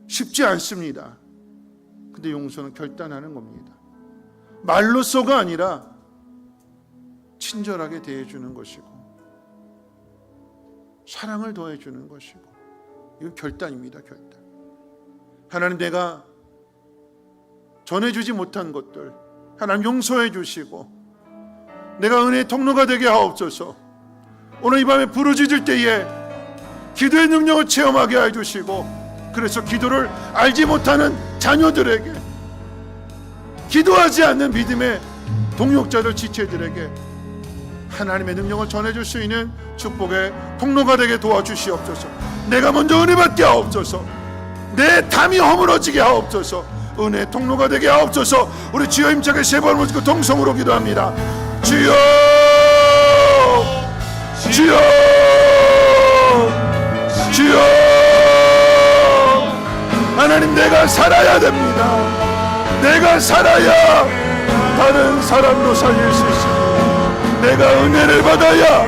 쉽지 않습니다. 근데 용서는 결단하는 겁니다. 말로써가 아니라 친절하게 대해주는 것이고 사랑을 더해주는 것이고, 이건 결단입니다. 결단. 하나님 내가 전해주지 못한 것들 하나님 용서해 주시고 내가 은혜의 통로가 되게 하옵소서. 오늘 이 밤에 부르짖을 때에 기도의 능력을 체험하게 해주시고, 그래서 기도를 알지 못하는 자녀들에게, 기도하지 않는 믿음의 동역자들 지체들에게 하나님의 능력을 전해줄 수 있는 축복의 통로가 되게 도와주시옵소서. 내가 먼저 은혜 받게 하옵소서. 내 담이 허물어지게 하옵소서. 은혜의 통로가 되게 하옵소서. 우리 주여 힘차게 세 번 모시고 동성으로 기도합니다. 주여, 주여, 주여. 하나님, 내가 살아야 됩니다. 내가 살아야 다른 사람도 살릴 수 있습니다. 내가 은혜를 받아야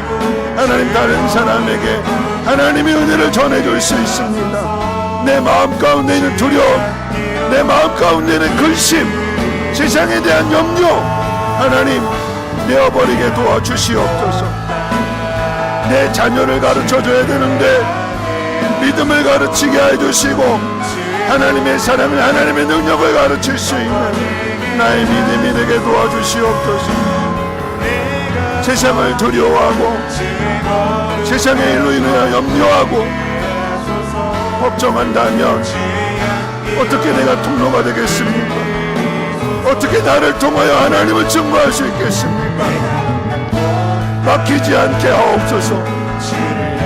하나님 다른 사람에게 하나님의 은혜를 전해줄 수 있습니다. 내 마음 가운데 있는 두려움, 내 마음 가운데 있는 근심, 세상에 대한 염려, 하나님 내어버리게 도와주시옵소서. 내 자녀를 가르쳐줘야 되는데 믿음을 가르치게 해주시고, 하나님의 사랑을, 하나님의 능력을 가르칠 수 있는 나의 믿음이 되게 도와주시옵소서. 세상을 두려워하고 세상의 일로 인하여 염려하고 걱정한다면 어떻게 내가 통로가 되겠습니까? 어떻게 나를 통하여 하나님을 증거할 수 있겠습니까? 막히지 않게 하옵소서.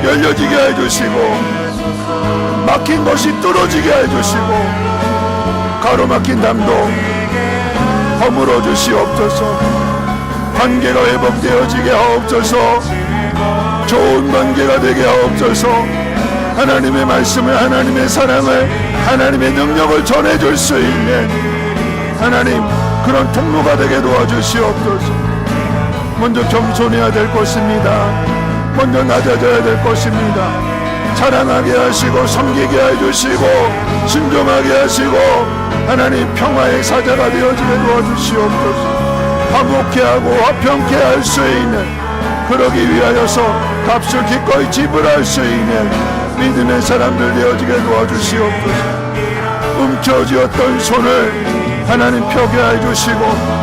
열려지게 해주시고, 막힌 것이 뚫어지게 해주시고, 가로막힌 담도 허물어 주시옵소서. 관계가 회복되어지게 하옵소서. 좋은 관계가 되게 하옵소서. 하나님의 말씀을, 하나님의 사랑을, 하나님의 능력을 전해줄 수 있는 하나님, 그런 통로가 되게 도와주시옵소서. 먼저 겸손해야 될 것입니다. 먼저 낮아져야 될 것입니다. 자랑하게 하시고 섬기게 해주시고 순종하게 하시고 하나님 평화의 사자가 되어지게 도와주시옵소서. 화목케 하고 화평케 할 수 있는, 그러기 위하여서 값을 기꺼이 지불할 수 있는 믿음의 사람들 되어지게 도와주시옵소서. 움켜쥐었던 손을 하나님 펴게 해주시고,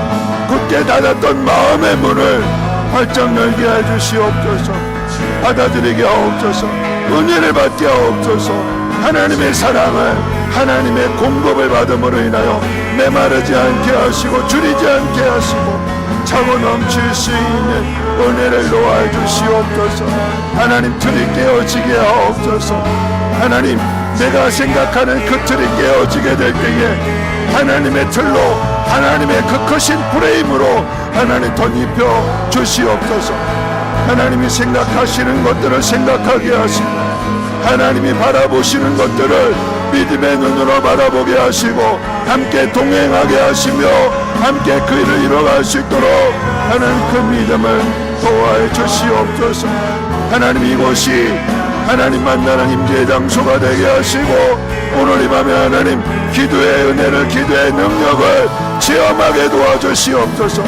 굳게 닫았던 마음의 문을 활짝 열게 해주시옵소서. 받아들이게 하옵소서. 은혜를 받게 하옵소서. 하나님의 사랑을, 하나님의 공급을 받음으로 인하여 메마르지 않게 하시고 줄이지 않게 하시고 차고 넘칠 수 있는 은혜를 놓아 주시옵소서. 하나님, 틀이 깨어지게 하옵소서. 하나님, 내가 생각하는 그 틀이 깨어지게 될 때에 하나님의 틀로, 하나님의 그 크신 프레임으로 하나님 덧입혀 주시옵소서. 하나님이 생각하시는 것들을 생각하게 하시고, 하나님이 바라보시는 것들을 믿음의 눈으로 바라보게 하시고, 함께 동행하게 하시며 함께 그 일을 이뤄갈 수 있도록 하나님 그 믿음을 도와해 주시옵소서. 하나님, 이곳이 하나님 만나는 임재의 장소가 되게 하시고, 오늘 이 밤에 하나님 기도의 은혜를, 기도의 능력을 체험하게 도와주시옵소서.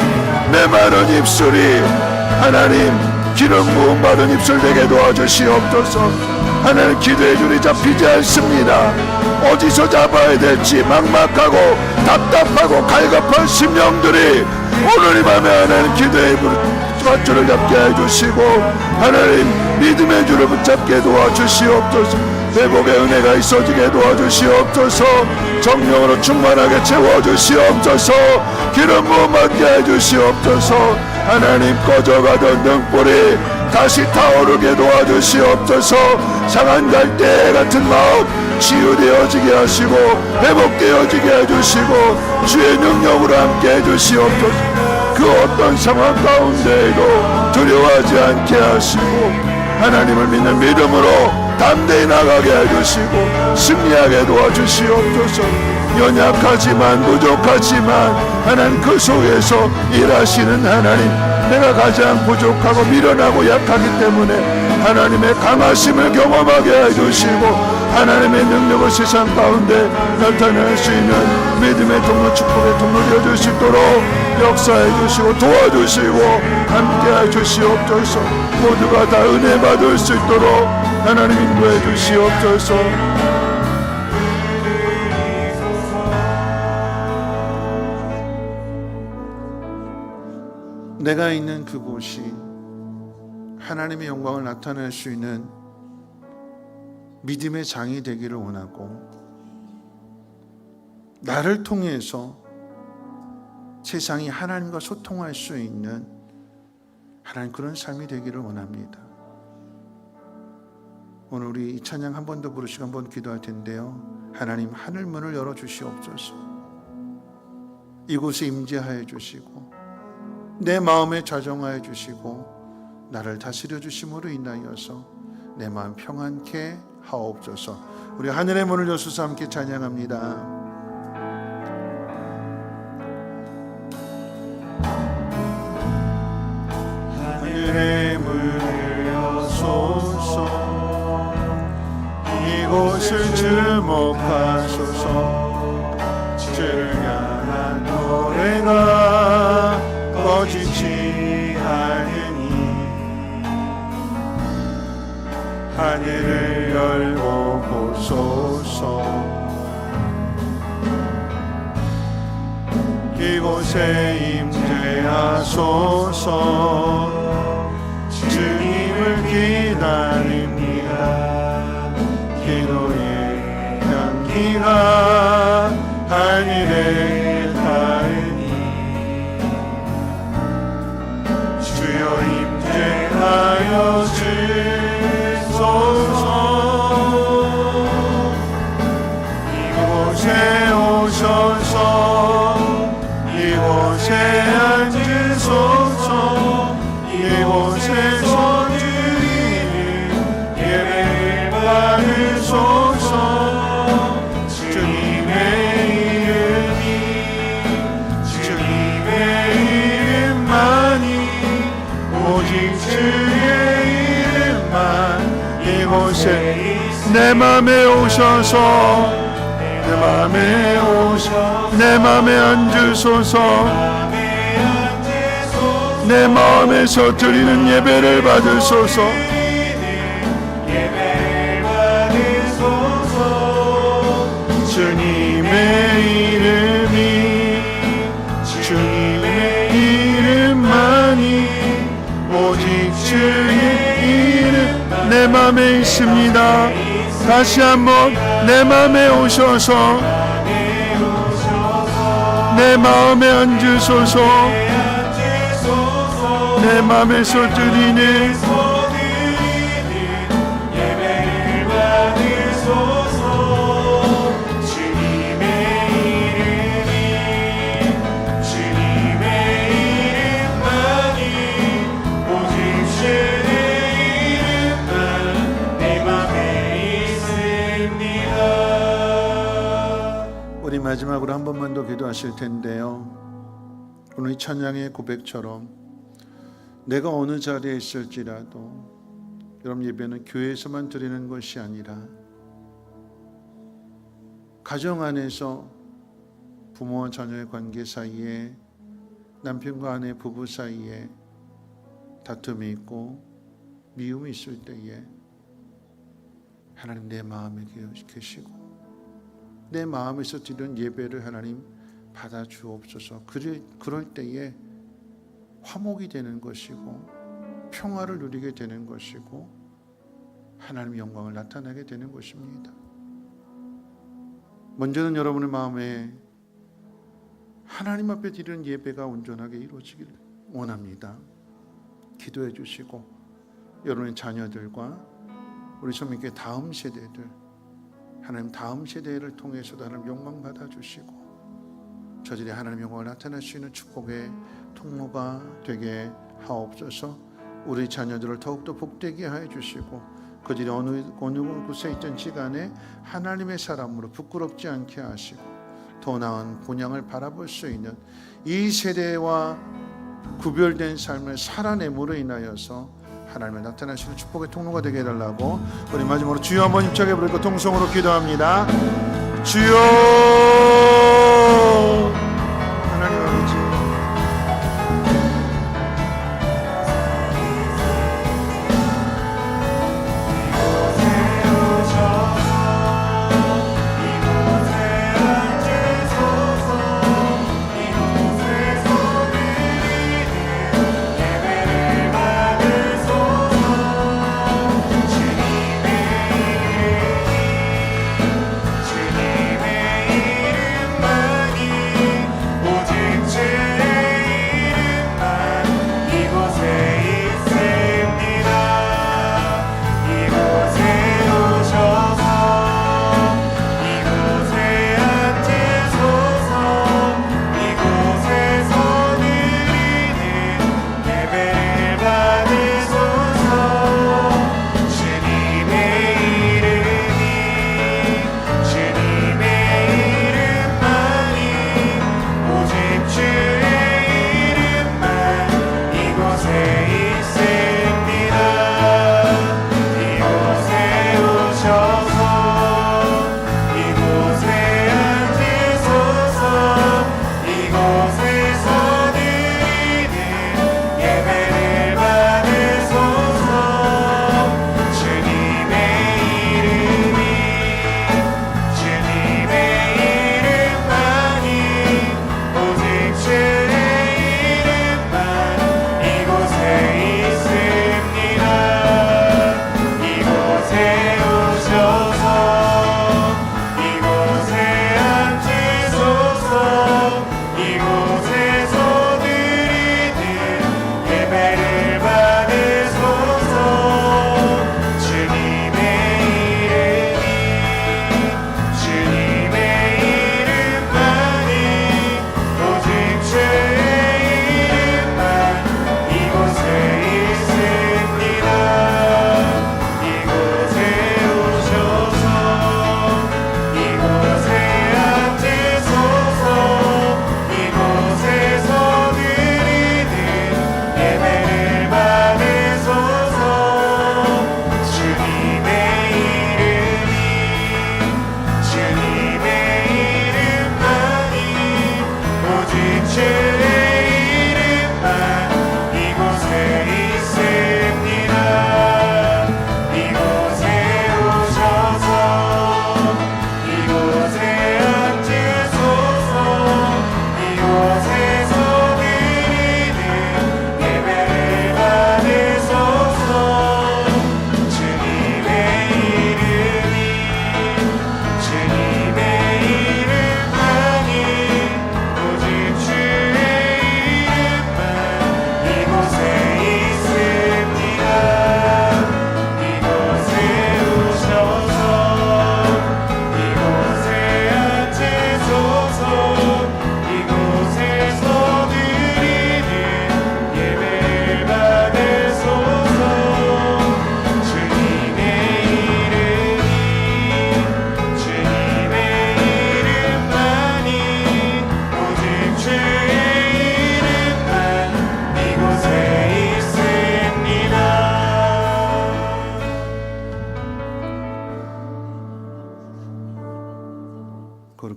메마른 입술이 하나님 기름 부음 받은 입술 되게 도와주시옵소서. 하나님, 기도의 줄이 잡히지 않습니다. 어디서 잡아야 될지 막막하고 답답하고 갈급한 심령들이 오늘 이 밤에 하나님 기도의 밧줄을 잡게 해주시고, 하나님 믿음의 줄을 붙잡게 도와주시옵소서. 회복의 은혜가 있어지게 도와주시옵소서. 정령으로 충만하게 채워주시옵소서. 기름 부음 받게 해주시옵소서. 하나님, 꺼져가던 등불이 다시 타오르게 도와주시옵소서. 상한 갈대 같은 마음 치유되어지게 하시고 회복되어지게 해주시고 주의 능력으로 함께 해주시옵소서. 그 어떤 상황 가운데에도 두려워하지 않게 하시고 하나님을 믿는 믿음으로 담대히 나가게 해주시고 승리하게 도와주시옵소서. 연약하지만 부족하지만 하나님 그 속에서 일하시는 하나님, 내가 가장 부족하고 미련하고 약하기 때문에 하나님의 강하심을 경험하게 해주시고 하나님의 능력을 세상 가운데 나타낼 수 있는 믿음의 통로, 축복의 통로 되어줄 수 있도록 역사해 주시고 도와주시고 함께해 주시옵소서. 모두가 다 은혜 받을 수 있도록 하나님 인도해 주시옵소서. 내가 있는 그곳이 하나님의 영광을 나타낼 수 있는 믿음의 장이 되기를 원하고, 나를 통해서 세상이 하나님과 소통할 수 있는 하나님 그런 삶이 되기를 원합니다. 오늘 우리 이 찬양 한 번 더 부르시고 한 번 기도할 텐데요. 하나님 하늘 문을 열어주시옵소서. 이곳에 임재하여 주시고 내 마음에 좌정하여 주시고 나를 다스려 주심으로 인하여서 내 마음 평안케 하옵소서. 우리 하늘의 문을 여수서 함께 찬양합니다. 하늘의 문을 여소서. 이곳을 주목하소서. 주를 향한 노래가 꺼지지 않으니 하늘을 열고 보소서. 이곳에 임재하소서. 주님을 기다립니다. 기도의 향기가 하늘에 닿으니 주여 임재하여 주소서. 이곳에 오셔서 이곳에 앉으소서. 이곳에서 드리는 예배를 받으소서. 주님의 이름만이 오직 주의 이름만 이곳에 내 맘에 오셔서 내 맘에 앉으소서. 내 마음에서 드리는 예배를 받으소서. 주님의 이름만이 오직 주의 이름 내 맘에 있습니다. 다시 한번 내 맘에 오셔서 내 마음에 앉으소서. 내 맘에서 드리는 예배를 받으소서. 주님의 이름만이 오직 주의 이름만 내 맘에 있습니다. 우리 마지막으로 한 번만 더 기도하실 텐데요. 오늘 이 찬양의 고백처럼 내가 어느 자리에 있을지라도 여러분 예배는 교회에서만 드리는 것이 아니라 가정 안에서 부모와 자녀의 관계 사이에 남편과 아내 부부 사이에 다툼이 있고 미움이 있을 때에 하나님 내 마음에 계시고 내 마음에서 드리는 예배를 하나님 받아 주옵소서. 그럴 때에 화목이 되는 것이고 평화를 누리게 되는 것이고 하나님의 영광을 나타나게 되는 것입니다. 먼저는 여러분의 마음에 하나님 앞에 드리는 예배가 온전하게 이루어지기를 원합니다. 기도해 주시고 여러분의 자녀들과 우리 소민교회 다음 세대들 하나님 다음 세대를 통해서도 하나님 영광 받아 주시고 저들이 하나님 영광을 나타낼 수 있는 축복의 통로가 되게 하옵소서. 우리 자녀들을 더욱더 복되게 하여 주시고 그들이 어느 곳에 있든지 간에 하나님의 사람으로 부끄럽지 않게 하시고 더 나은 본향을 바라볼 수 있는 이 세대와 구별된 삶을 살아냄으로 인하여서 하나님의 나타나시는 축복의 통로가 되게 해달라고 우리 마지막으로 주여 한번 힘차게 부르고 통성으로 기도합니다. 주여 하나님 아버지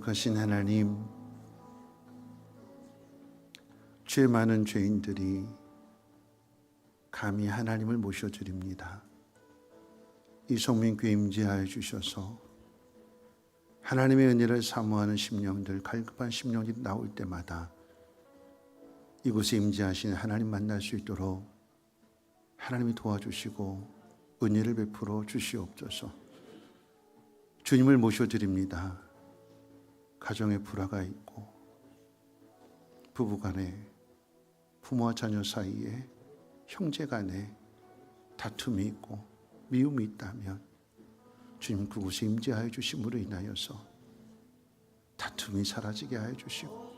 거룩하신 하나님, 죄 많은 죄인들이 감히 하나님을 모셔드립니다. 이 성민교회 임재하여 주셔서 하나님의 은혜를 사모하는 심령들, 갈급한 심령들이 나올 때마다 이곳에 임재하신 하나님 만날 수 있도록 하나님이 도와주시고 은혜를 베풀어 주시옵소서. 주님을 모셔드립니다. 가정에 불화가 있고 부부간에, 부모와 자녀 사이에, 형제간에 다툼이 있고 미움이 있다면 주님 그곳에 임재하여 주심으로 인하여서 다툼이 사라지게 하여 주시고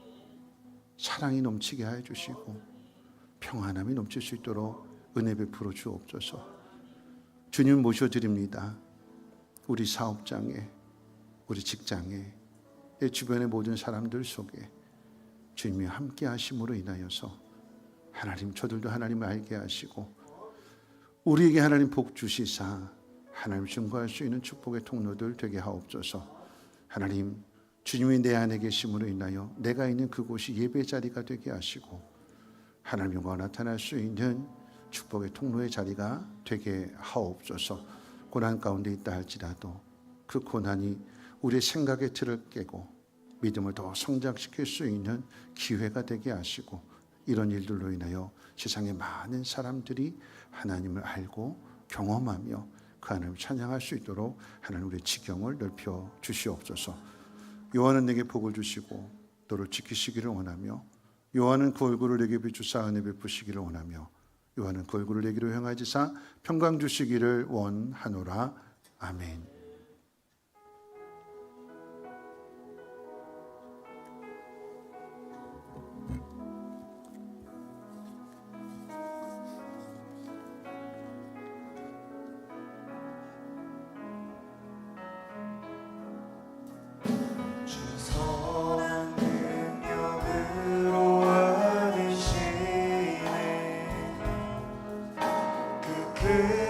사랑이 넘치게 하여 주시고 평안함이 넘칠 수 있도록 은혜 베풀어 주옵소서. 주님 모셔드립니다. 우리 사업장에, 우리 직장에, 내 주변의 모든 사람들 속에 주님이 함께 하심으로 인하여서 하나님, 저들도 하나님을 알게 하시고 우리에게 하나님 복 주시사 하나님 증거할 수 있는 축복의 통로들 되게 하옵소서. 하나님, 주님이 내 안에 계심으로 인하여 내가 있는 그곳이 예배 자리가 되게 하시고 하나님 영광 나타날 수 있는 축복의 통로의 자리가 되게 하옵소서. 고난 가운데 있다 할지라도 그 고난이 우리의 생각의 틀을 깨고 믿음을 더 성장시킬 수 있는 기회가 되게 하시고 이런 일들로 인하여 세상의 많은 사람들이 하나님을 알고 경험하며 그 하나님을 찬양할 수 있도록 하나님 우리의 지경을 넓혀 주시옵소서. 요한은 내게 복을 주시고 너를 지키시기를 원하며 요한은 그 얼굴을 내게 비추사 은혜 베푸시기를 원하며 요한은 그 얼굴을 내게로 향하지사 평강 주시기를 원하노라. 아멘. 선한 능력으로 와주시네. 그